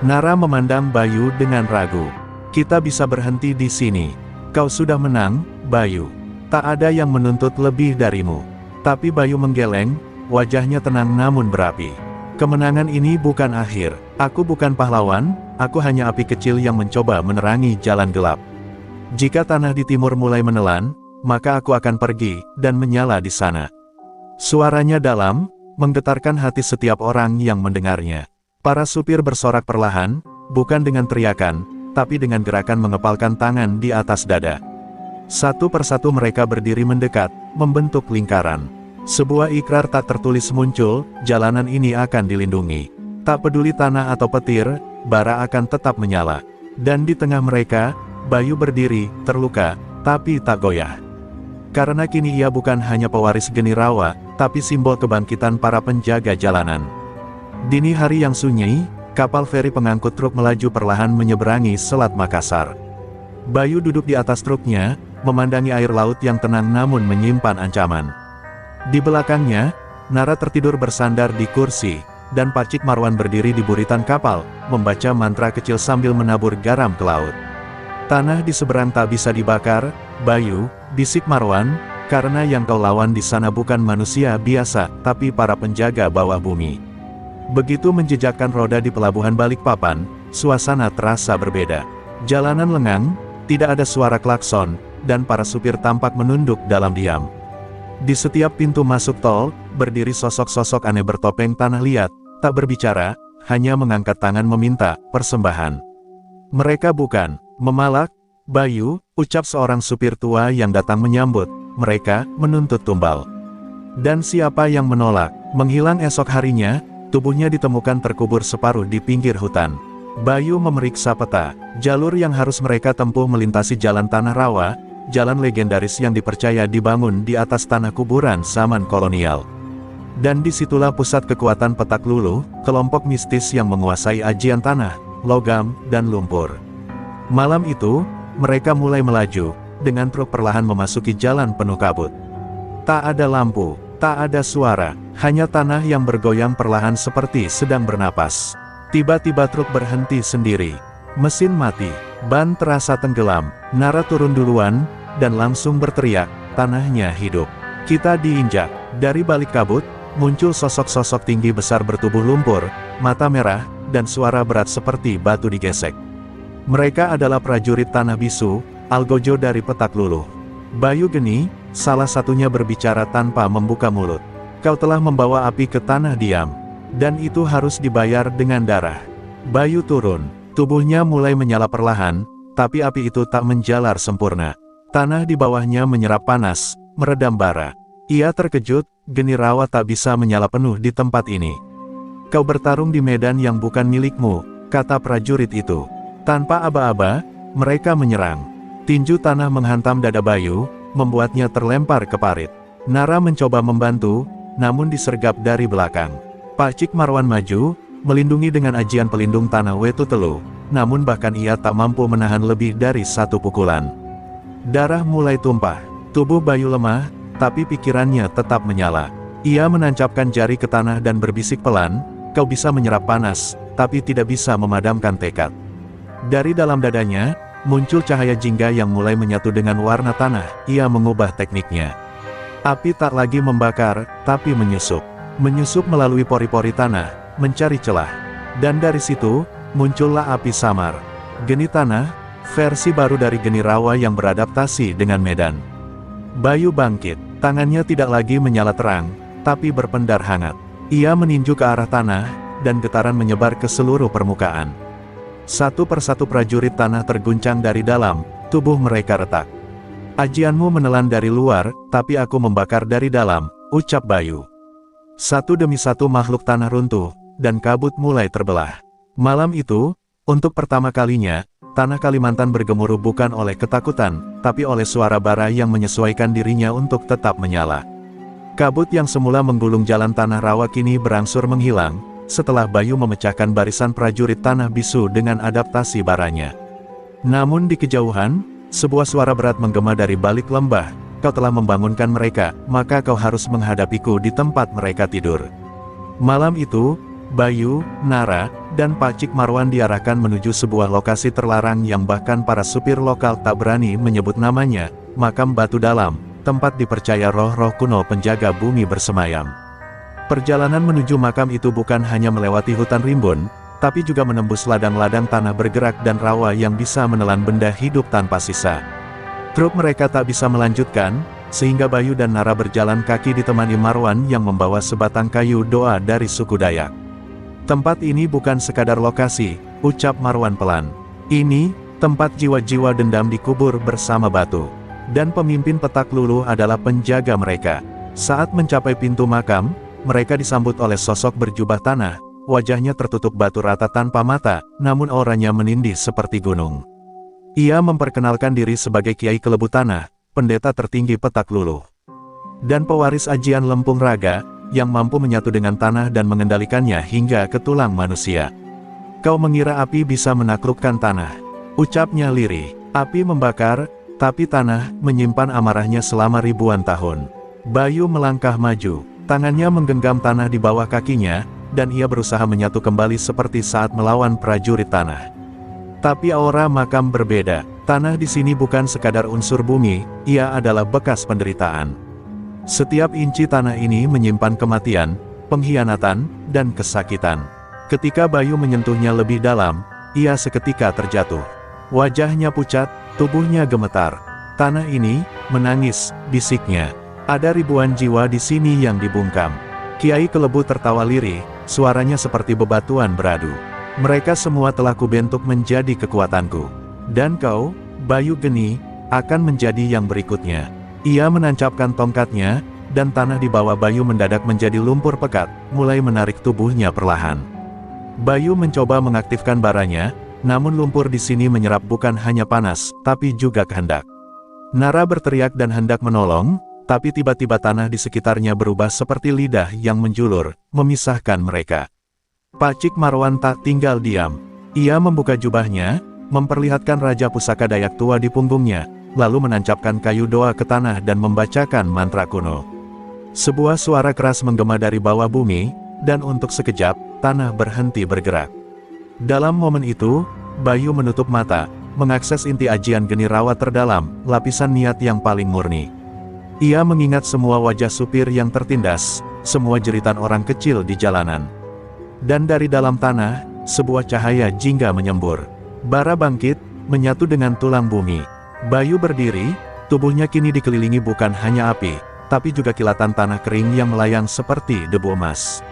Nara memandang Bayu dengan ragu. Kita bisa berhenti di sini. Kau sudah menang, Bayu. Tak ada yang menuntut lebih darimu. Tapi Bayu menggeleng, wajahnya tenang namun berapi. Kemenangan ini bukan akhir. Aku bukan pahlawan, aku hanya api kecil yang mencoba menerangi jalan gelap. Jika tanah di timur mulai menelan, maka aku akan pergi dan menyala di sana. Suaranya dalam, menggetarkan hati setiap orang yang mendengarnya. Para supir bersorak perlahan, bukan dengan teriakan, tapi dengan gerakan mengepalkan tangan di atas dada. Satu persatu mereka berdiri mendekat, membentuk lingkaran. Sebuah ikrar tak tertulis muncul, jalanan ini akan dilindungi. Tak peduli tanah atau petir, bara akan tetap menyala. Dan di tengah mereka, Bayu berdiri, terluka, tapi tak goyah. Karena kini ia bukan hanya pewaris Geni Rawa, tapi simbol kebangkitan para penjaga jalanan. Dini hari yang sunyi, kapal feri pengangkut truk melaju perlahan menyeberangi Selat Makassar. Bayu duduk di atas truknya, memandangi air laut yang tenang namun menyimpan ancaman. Di belakangnya, Nara tertidur bersandar di kursi, dan Pak Cik Marwan berdiri di buritan kapal, membaca mantra kecil sambil menabur garam ke laut. Tanah di seberang tak bisa dibakar, Bayu, bisik Marwan, karena yang kau lawan di sana bukan manusia biasa, tapi para penjaga bawah bumi. Begitu menjejakkan roda di pelabuhan Balikpapan, suasana terasa berbeda. Jalanan lengang, tidak ada suara klakson, dan para supir tampak menunduk dalam diam. Di setiap pintu masuk tol, berdiri sosok-sosok aneh bertopeng tanah liat, tak berbicara, hanya mengangkat tangan meminta persembahan. Mereka bukan memalak, Bayu, ucap seorang supir tua yang datang menyambut, mereka menuntut tumbal. Dan siapa yang menolak? Menghilang esok harinya, tubuhnya ditemukan terkubur separuh di pinggir hutan. Bayu memeriksa peta, jalur yang harus mereka tempuh melintasi jalan Tanah Rawa, jalan legendaris yang dipercaya dibangun di atas tanah kuburan zaman kolonial. Dan disitulah pusat kekuatan Petak Luluh, kelompok mistis yang menguasai ajian tanah, logam, dan lumpur. Malam itu, mereka mulai melaju, dengan truk perlahan memasuki jalan penuh kabut. Tak ada lampu, tak ada suara, hanya tanah yang bergoyang perlahan seperti sedang bernapas. Tiba-tiba truk berhenti sendiri. Mesin mati, ban terasa tenggelam, Nara turun duluan, dan langsung berteriak, tanahnya hidup. Kita diinjak. Dari balik kabut, muncul sosok-sosok tinggi besar bertubuh lumpur, mata merah, dan suara berat seperti batu digesek. Mereka adalah prajurit Tanah Bisu, Algojo dari Petak Luluh. Bayu Geni, salah satunya berbicara tanpa membuka mulut. Kau telah membawa api ke tanah diam. Dan itu harus dibayar dengan darah. Bayu turun, tubuhnya mulai menyala perlahan, tapi api itu tak menjalar sempurna. Tanah di bawahnya menyerap panas, meredam bara. Ia terkejut, Geni Rawa tak bisa menyala penuh di tempat ini. Kau bertarung di medan yang bukan milikmu, kata prajurit itu. Tanpa aba-aba, mereka menyerang. Tinju tanah menghantam dada Bayu, membuatnya terlempar ke parit. Nara mencoba membantu, namun disergap dari belakang. Pak Cik Marwan maju, melindungi dengan ajian pelindung tanah Wetu Telu, namun bahkan ia tak mampu menahan lebih dari satu pukulan. Darah mulai tumpah, tubuh Bayu lemah, tapi pikirannya tetap menyala. Ia menancapkan jari ke tanah dan berbisik pelan, kau bisa menyerap panas, tapi tidak bisa memadamkan tekad. Dari dalam dadanya, muncul cahaya jingga yang mulai menyatu dengan warna tanah, ia mengubah tekniknya. Api tak lagi membakar, tapi menyusup. Menyusup melalui pori-pori tanah, mencari celah. Dan dari situ, muncullah api samar. Geni tanah, versi baru dari Geni Rawa yang beradaptasi dengan medan. Bayu bangkit, tangannya tidak lagi menyala terang, tapi berpendar hangat. Ia meninju ke arah tanah, dan getaran menyebar ke seluruh permukaan. Satu persatu prajurit tanah terguncang dari dalam, tubuh mereka retak. Ajianmu menelan dari luar, tapi aku membakar dari dalam, ucap Bayu. Satu demi satu makhluk tanah runtuh, dan kabut mulai terbelah. Malam itu, untuk pertama kalinya, tanah Kalimantan bergemuruh bukan oleh ketakutan, tapi oleh suara bara yang menyesuaikan dirinya untuk tetap menyala. Kabut yang semula menggulung jalan Tanah Rawa kini berangsur menghilang, setelah Bayu memecahkan barisan prajurit Tanah Bisu dengan adaptasi baranya. Namun di kejauhan, sebuah suara berat menggema dari balik lembah, kau telah membangunkan mereka, maka kau harus menghadapiku di tempat mereka tidur. Malam itu, Bayu, Nara, dan Pak Cik Marwan diarahkan menuju sebuah lokasi terlarang yang bahkan para supir lokal tak berani menyebut namanya, Makam Batu Dalam, tempat dipercaya roh-roh kuno penjaga bumi bersemayam. Perjalanan menuju makam itu bukan hanya melewati hutan rimbun, tapi juga menembus ladang-ladang tanah bergerak dan rawa yang bisa menelan benda hidup tanpa sisa. Truk mereka tak bisa melanjutkan, sehingga Bayu dan Nara berjalan kaki ditemani Marwan yang membawa sebatang kayu doa dari suku Dayak. Tempat ini bukan sekadar lokasi, ucap Marwan pelan. Ini, tempat jiwa-jiwa dendam dikubur bersama batu. Dan pemimpin Petak Lulu adalah penjaga mereka. Saat mencapai pintu makam, mereka disambut oleh sosok berjubah tanah, wajahnya tertutup batu rata tanpa mata, namun auranya menindih seperti gunung. Ia memperkenalkan diri sebagai Kiai Kelebu Tanah, pendeta tertinggi Petak Lulu. Dan pewaris ajian Lempung Raga, yang mampu menyatu dengan tanah dan mengendalikannya hingga ke tulang manusia. Kau mengira api bisa menaklukkan tanah? Ucapnya lirih. Api membakar, tapi tanah menyimpan amarahnya selama ribuan tahun. Bayu melangkah maju, tangannya menggenggam tanah di bawah kakinya, dan ia berusaha menyatu kembali seperti saat melawan prajurit tanah. Tapi aura makam berbeda. Tanah di sini bukan sekadar unsur bumi, ia adalah bekas penderitaan. Setiap inci tanah ini menyimpan kematian, pengkhianatan, dan kesakitan. Ketika Bayu menyentuhnya lebih dalam, ia seketika terjatuh. Wajahnya pucat, tubuhnya gemetar. Tanah ini menangis, bisiknya. Ada ribuan jiwa di sini yang dibungkam. Kiai Kelebu tertawa lirih, suaranya seperti bebatuan beradu. Mereka semua telah kubentuk menjadi kekuatanku. Dan kau, Bayu Geni, akan menjadi yang berikutnya. Ia menancapkan tongkatnya, dan tanah di bawah Bayu mendadak menjadi lumpur pekat, mulai menarik tubuhnya perlahan. Bayu mencoba mengaktifkan baranya, namun lumpur di sini menyerap bukan hanya panas, tapi juga kehendak. Nara berteriak dan hendak menolong, tapi tiba-tiba tanah di sekitarnya berubah seperti lidah yang menjulur, memisahkan mereka. Pak Cik Marwan tak tinggal diam. Ia membuka jubahnya, memperlihatkan Raja Pusaka Dayak tua di punggungnya, lalu menancapkan kayu doa ke tanah dan membacakan mantra kuno. Sebuah suara keras menggema dari bawah bumi, dan untuk sekejap, tanah berhenti bergerak. Dalam momen itu, Bayu menutup mata, mengakses inti ajian geni rawa terdalam, lapisan niat yang paling murni. Ia mengingat semua wajah supir yang tertindas, semua jeritan orang kecil di jalanan. Dan dari dalam tanah, sebuah cahaya jingga menyembur. Bara bangkit, menyatu dengan tulang bumi. Bayu berdiri, tubuhnya kini dikelilingi bukan hanya api, tapi juga kilatan tanah kering yang melayang seperti debu emas.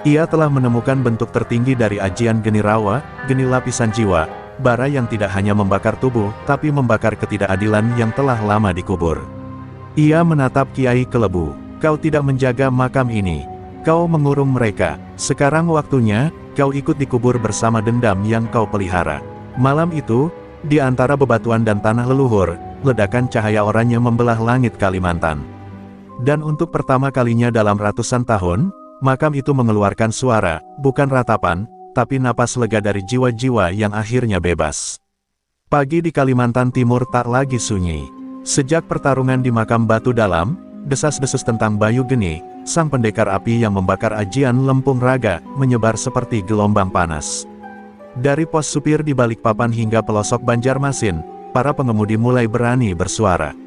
Ia telah menemukan bentuk tertinggi dari ajian geni rawa, geni lapisan jiwa, bara yang tidak hanya membakar tubuh, tapi membakar ketidakadilan yang telah lama dikubur. Ia menatap Kiai Kelebu. Kau tidak menjaga makam ini. Kau mengurung mereka. Sekarang waktunya, kau ikut dikubur bersama dendam yang kau pelihara. Malam itu, di antara bebatuan dan tanah leluhur, ledakan cahaya oranye membelah langit Kalimantan. Dan untuk pertama kalinya dalam ratusan tahun, makam itu mengeluarkan suara, bukan ratapan, tapi napas lega dari jiwa-jiwa yang akhirnya bebas. Pagi di Kalimantan Timur tak lagi sunyi. Sejak pertarungan di makam Batu Dalam, desas-desus tentang Bayu Geni, sang pendekar api yang membakar ajian Lempung Raga, menyebar seperti gelombang panas. Dari pos supir di Balikpapan hingga pelosok Banjarmasin, para pengemudi mulai berani bersuara.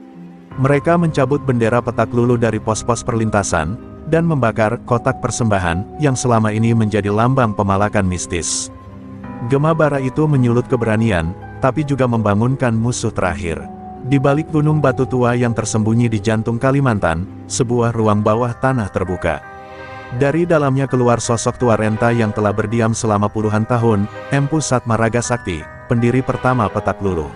Mereka mencabut bendera Petak Lulu dari pos-pos perlintasan, dan membakar kotak persembahan, yang selama ini menjadi lambang pemalakan mistis. Gema bara itu menyulut keberanian, tapi juga membangunkan musuh terakhir. Di balik gunung batu tua yang tersembunyi di jantung Kalimantan, sebuah ruang bawah tanah terbuka. Dari dalamnya keluar sosok tua renta yang telah berdiam selama puluhan tahun, Empu Satmaraga Sakti, pendiri pertama Petak Lulu.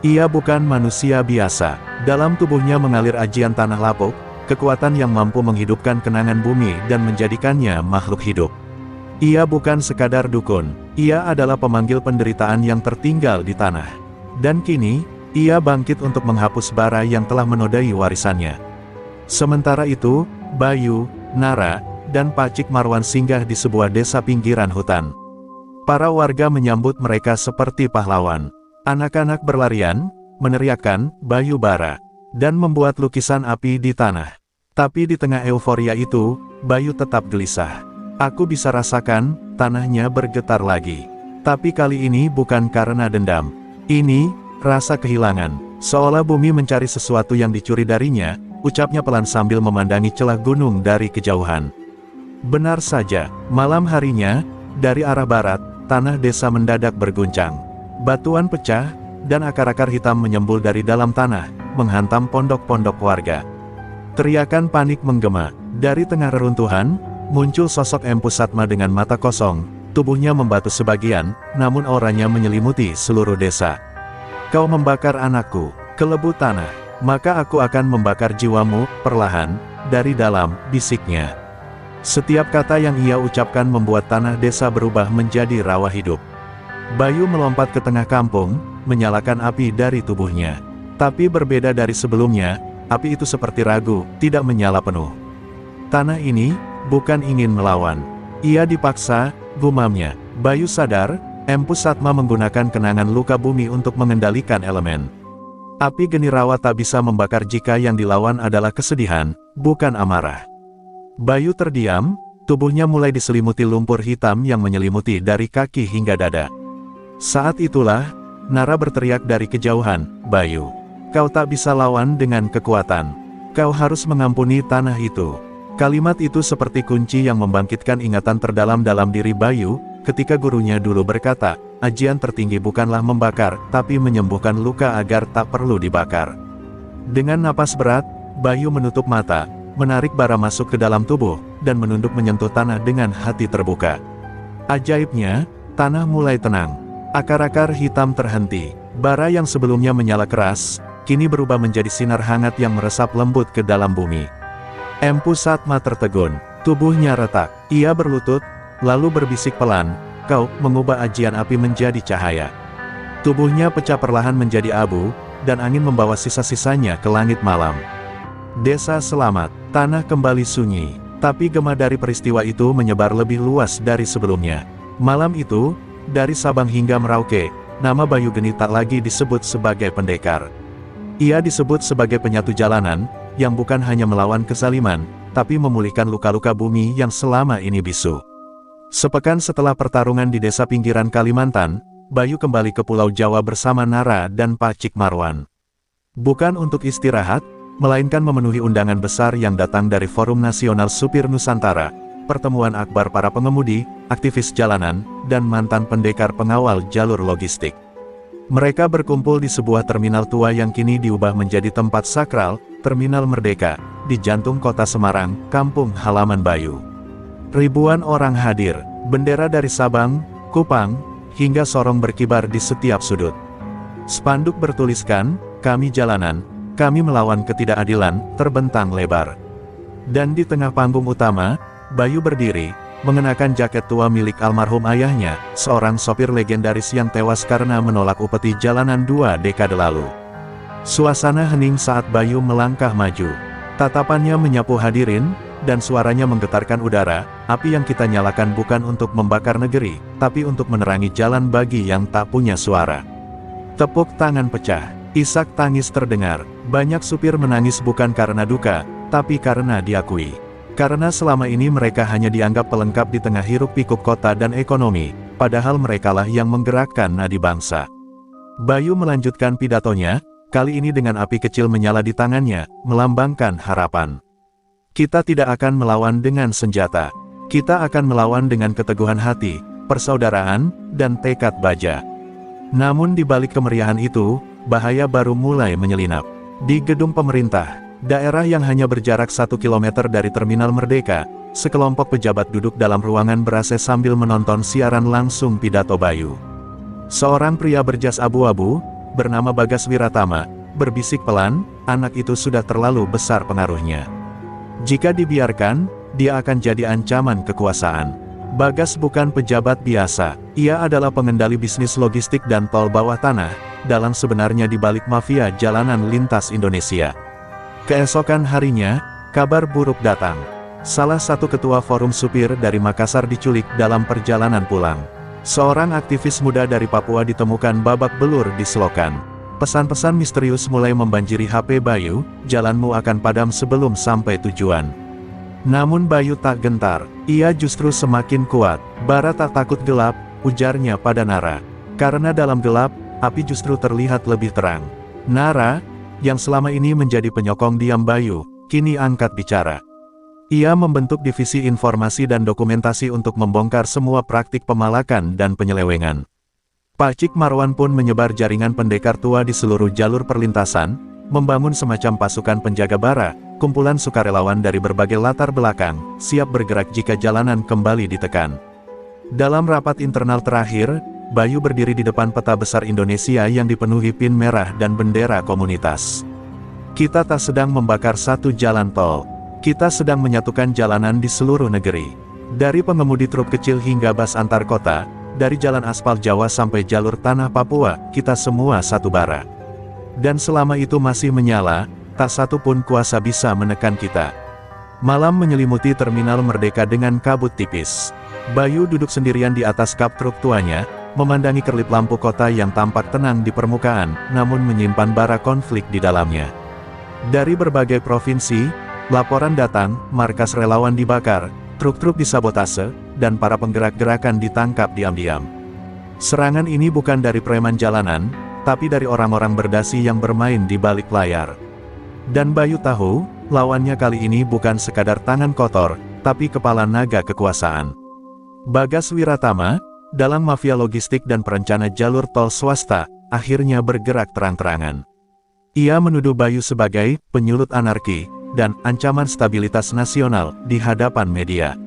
Ia bukan manusia biasa. Dalam tubuhnya mengalir ajian tanah lapuk, kekuatan yang mampu menghidupkan kenangan bumi dan menjadikannya makhluk hidup. Ia bukan sekadar dukun, ia adalah pemanggil penderitaan yang tertinggal di tanah. Dan kini, ia bangkit untuk menghapus bara yang telah menodai warisannya. Sementara itu, Bayu, Nara, dan Pak Cik Marwan singgah di sebuah desa pinggiran hutan. Para warga menyambut mereka seperti pahlawan. Anak-anak berlarian, meneriakkan, Bayu bara, dan membuat lukisan api di tanah. Tapi di tengah euforia itu, Bayu tetap gelisah. Aku bisa rasakan, tanahnya bergetar lagi. Tapi kali ini bukan karena dendam. Ini, rasa kehilangan. Seolah bumi mencari sesuatu yang dicuri darinya, ucapnya pelan sambil memandangi celah gunung dari kejauhan. Benar saja, malam harinya, dari arah barat, tanah desa mendadak berguncang. Batuan pecah, dan akar-akar hitam menyembul dari dalam tanah, menghantam pondok-pondok warga. Teriakan panik menggema. Dari tengah reruntuhan, muncul sosok Empu Satma dengan mata kosong, tubuhnya membatu sebagian, namun auranya menyelimuti seluruh desa. Kau membakar anakku, kelebu tanah, maka aku akan membakar jiwamu, perlahan, dari dalam, bisiknya. Setiap kata yang ia ucapkan membuat tanah desa berubah menjadi rawa hidup. Bayu melompat ke tengah kampung, menyalakan api dari tubuhnya. Tapi berbeda dari sebelumnya, api itu seperti ragu, tidak menyala penuh. Tanah ini, bukan ingin melawan. Ia dipaksa, gumamnya. Bayu sadar, Empu Satma menggunakan kenangan luka bumi untuk mengendalikan elemen. Api geni rawa tak bisa membakar jika yang dilawan adalah kesedihan, bukan amarah. Bayu terdiam, tubuhnya mulai diselimuti lumpur hitam yang menyelimuti dari kaki hingga dada. Saat itulah, Nara berteriak dari kejauhan, "Bayu, kau tak bisa lawan dengan kekuatan. Kau harus mengampuni tanah itu." Kalimat itu seperti kunci yang membangkitkan ingatan terdalam dalam diri Bayu, ketika gurunya dulu berkata, ajian tertinggi bukanlah membakar, tapi menyembuhkan luka agar tak perlu dibakar. Dengan napas berat, Bayu menutup mata, menarik bara masuk ke dalam tubuh, dan menunduk menyentuh tanah dengan hati terbuka. Ajaibnya, tanah mulai tenang. Akar-akar hitam terhenti. Bara yang sebelumnya menyala keras, kini berubah menjadi sinar hangat yang meresap lembut ke dalam bumi. Empu Satma tertegun, tubuhnya retak. Ia berlutut, lalu berbisik pelan, "Kau mengubah ajian api menjadi cahaya." Tubuhnya pecah perlahan menjadi abu, dan angin membawa sisa-sisanya ke langit malam. Desa selamat, tanah kembali sunyi, tapi gema dari peristiwa itu menyebar lebih luas dari sebelumnya. Malam itu, dari Sabang hingga Merauke, nama Bayu Geni tak lagi disebut sebagai pendekar. Ia disebut sebagai penyatu jalanan, yang bukan hanya melawan kezaliman, tapi memulihkan luka-luka bumi yang selama ini bisu. Sepekan setelah pertarungan di desa pinggiran Kalimantan, Bayu kembali ke Pulau Jawa bersama Nara dan Pak Cik Marwan. Bukan untuk istirahat, melainkan memenuhi undangan besar yang datang dari Forum Nasional Supir Nusantara, pertemuan akbar para pengemudi, aktivis jalanan, dan mantan pendekar pengawal jalur logistik. Mereka berkumpul di sebuah terminal tua yang kini diubah menjadi tempat sakral, Terminal Merdeka, di jantung kota Semarang, kampung halaman Bayu. Ribuan orang hadir, bendera dari Sabang, Kupang, hingga Sorong berkibar di setiap sudut. Spanduk bertuliskan, "Kami jalanan, kami melawan ketidakadilan," terbentang lebar. Dan di tengah panggung utama, Bayu berdiri, mengenakan jaket tua milik almarhum ayahnya, seorang sopir legendaris yang tewas karena menolak upeti jalanan 2 dekade lalu. Suasana hening saat Bayu melangkah maju. Tatapannya menyapu hadirin, dan suaranya menggetarkan udara. Api yang kita nyalakan bukan untuk membakar negeri, tapi untuk menerangi jalan bagi yang tak punya suara. Tepuk tangan pecah, isak tangis terdengar. Banyak supir menangis bukan karena duka, tapi karena diakui. Karena selama ini mereka hanya dianggap pelengkap di tengah hiruk-pikuk kota dan ekonomi, padahal merekalah yang menggerakkan nadi bangsa. Bayu melanjutkan pidatonya, kali ini dengan api kecil menyala di tangannya, melambangkan harapan. Kita tidak akan melawan dengan senjata. Kita akan melawan dengan keteguhan hati, persaudaraan, dan tekad baja. Namun di balik kemeriahan itu, bahaya baru mulai menyelinap. Di gedung pemerintah, daerah yang hanya berjarak 1 kilometer dari Terminal Merdeka, sekelompok pejabat duduk dalam ruangan ber-AC sambil menonton siaran langsung pidato Bayu. Seorang pria berjas abu-abu, bernama Bagas Wiratama, berbisik pelan, "Anak itu sudah terlalu besar pengaruhnya. Jika dibiarkan, dia akan jadi ancaman kekuasaan." Bagas bukan pejabat biasa, ia adalah pengendali bisnis logistik dan tol bawah tanah, dalang sebenarnya di balik mafia jalanan lintas Indonesia. Keesokan harinya, kabar buruk datang. Salah satu ketua forum supir dari Makassar diculik dalam perjalanan pulang. Seorang aktivis muda dari Papua ditemukan babak belur di selokan. Pesan-pesan misterius mulai membanjiri HP Bayu, "Jalanmu akan padam sebelum sampai tujuan." Namun Bayu tak gentar, ia justru semakin kuat. Bara tak takut gelap, ujarnya pada Nara. Karena dalam gelap, api justru terlihat lebih terang. Nara, yang selama ini menjadi penyokong diam Bayu, kini angkat bicara. Ia membentuk divisi informasi dan dokumentasi untuk membongkar semua praktik pemalakan dan penyelewengan. Pak Cik Marwan pun menyebar jaringan pendekar tua di seluruh jalur perlintasan, membangun semacam pasukan penjaga bara, kumpulan sukarelawan dari berbagai latar belakang, siap bergerak jika jalanan kembali ditekan. Dalam rapat internal terakhir, Bayu berdiri di depan peta besar Indonesia yang dipenuhi pin merah dan bendera komunitas. Kita tak sedang membakar satu jalan tol. Kita sedang menyatukan jalanan di seluruh negeri. Dari pengemudi truk kecil hingga bus antar kota, dari jalan aspal Jawa sampai jalur tanah Papua, kita semua satu bara. Dan selama itu masih menyala, tak satu pun kuasa bisa menekan kita. Malam menyelimuti terminal Merdeka dengan kabut tipis. Bayu duduk sendirian di atas kap truk tuanya, memandangi kerlip lampu kota yang tampak tenang di permukaan, namun menyimpan bara konflik di dalamnya. Dari berbagai provinsi, laporan datang, markas relawan dibakar, truk-truk disabotase, dan para penggerak gerakan ditangkap diam-diam. Serangan ini bukan dari preman jalanan, tapi dari orang-orang berdasi yang bermain di balik layar. Dan Bayu tahu, lawannya kali ini bukan sekadar tangan kotor, tapi kepala naga kekuasaan. Bagas Wiratama, dalang mafia logistik dan perencana jalur tol swasta, akhirnya bergerak terang-terangan. Ia menuduh Bayu sebagai penyulut anarki dan ancaman stabilitas nasional di hadapan media.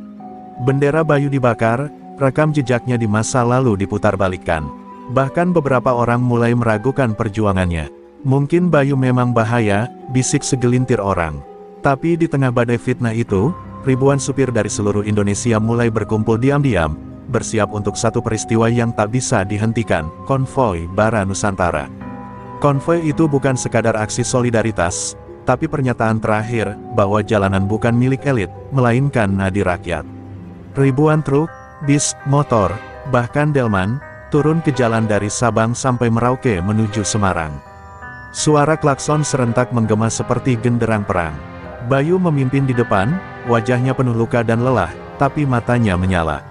Bendera Bayu dibakar, rekam jejaknya di masa lalu diputarbalikkan. Bahkan beberapa orang mulai meragukan perjuangannya. Mungkin Bayu memang bahaya, bisik segelintir orang. Tapi di tengah badai fitnah itu, ribuan supir dari seluruh Indonesia mulai berkumpul diam-diam, bersiap untuk satu peristiwa yang tak bisa dihentikan, konvoi bara Nusantara. Konvoi itu bukan sekadar aksi solidaritas, tapi pernyataan terakhir, bahwa jalanan bukan milik elit, melainkan nadi rakyat. Ribuan truk, bis, motor, bahkan delman, turun ke jalan dari Sabang sampai Merauke menuju Semarang. Suara klakson serentak menggema seperti genderang perang. Bayu memimpin di depan, wajahnya penuh luka dan lelah, tapi matanya menyala.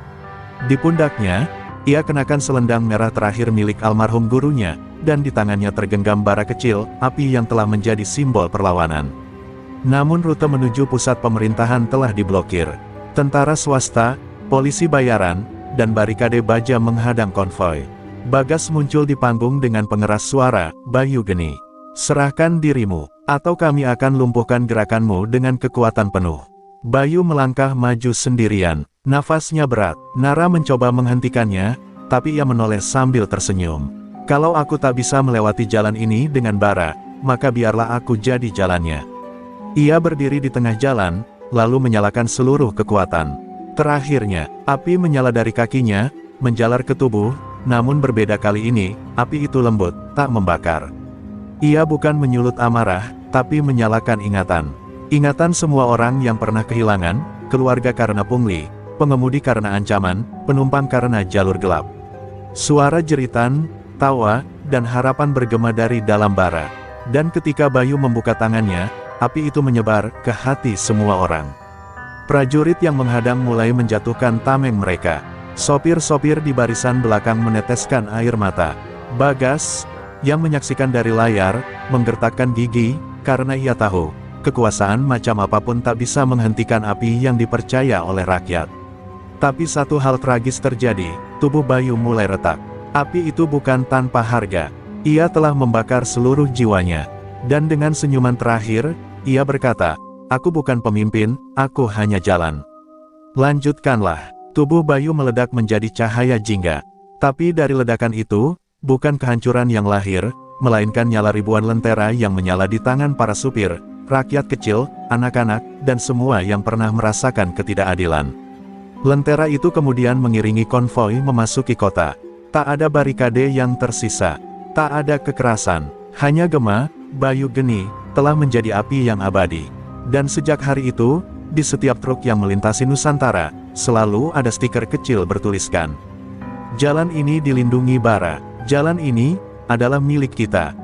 Di pundaknya, ia kenakan selendang merah terakhir milik almarhum gurunya, dan di tangannya tergenggam bara kecil, api yang telah menjadi simbol perlawanan. Namun rute menuju pusat pemerintahan telah diblokir. Tentara swasta, polisi bayaran, dan barikade baja menghadang konvoi. Bagas muncul di panggung dengan pengeras suara, "Bayu Geni, serahkan dirimu, atau kami akan lumpuhkan gerakanmu dengan kekuatan penuh." Bayu melangkah maju sendirian, nafasnya berat. Nara mencoba menghentikannya, tapi ia menoleh sambil tersenyum. "Kalau aku tak bisa melewati jalan ini dengan bara, maka biarlah aku jadi jalannya." Ia berdiri di tengah jalan, lalu menyalakan seluruh kekuatan. Terakhirnya, api menyala dari kakinya, menjalar ke tubuh, namun berbeda kali ini, api itu lembut, tak membakar. Ia bukan menyulut amarah, tapi menyalakan ingatan. Ingatan semua orang yang pernah kehilangan, keluarga karena pungli, pengemudi karena ancaman, penumpang karena jalur gelap. Suara jeritan, tawa, dan harapan bergema dari dalam bara. Dan ketika Bayu membuka tangannya, api itu menyebar ke hati semua orang. Prajurit yang menghadang mulai menjatuhkan tameng mereka. Sopir-sopir di barisan belakang meneteskan air mata. Bagas, yang menyaksikan dari layar, menggertakkan gigi, karena ia tahu, kekuasaan macam apapun tak bisa menghentikan api yang dipercaya oleh rakyat. Tapi satu hal tragis terjadi, tubuh Bayu mulai retak. Api itu bukan tanpa harga. Ia telah membakar seluruh jiwanya. Dan dengan senyuman terakhir, ia berkata, "Aku bukan pemimpin, aku hanya jalan." Lanjutkanlah. Tubuh Bayu meledak menjadi cahaya jingga. Tapi dari ledakan itu, bukan kehancuran yang lahir, melainkan nyala ribuan lentera yang menyala di tangan para supir, rakyat kecil, anak-anak, dan semua yang pernah merasakan ketidakadilan. Lentera itu kemudian mengiringi konvoi memasuki kota. Tak ada barikade yang tersisa. Tak ada kekerasan. Hanya gema, Bayu Geni, telah menjadi api yang abadi. Dan sejak hari itu, di setiap truk yang melintasi Nusantara, selalu ada stiker kecil bertuliskan, "Jalan ini dilindungi bara. Jalan ini adalah milik kita."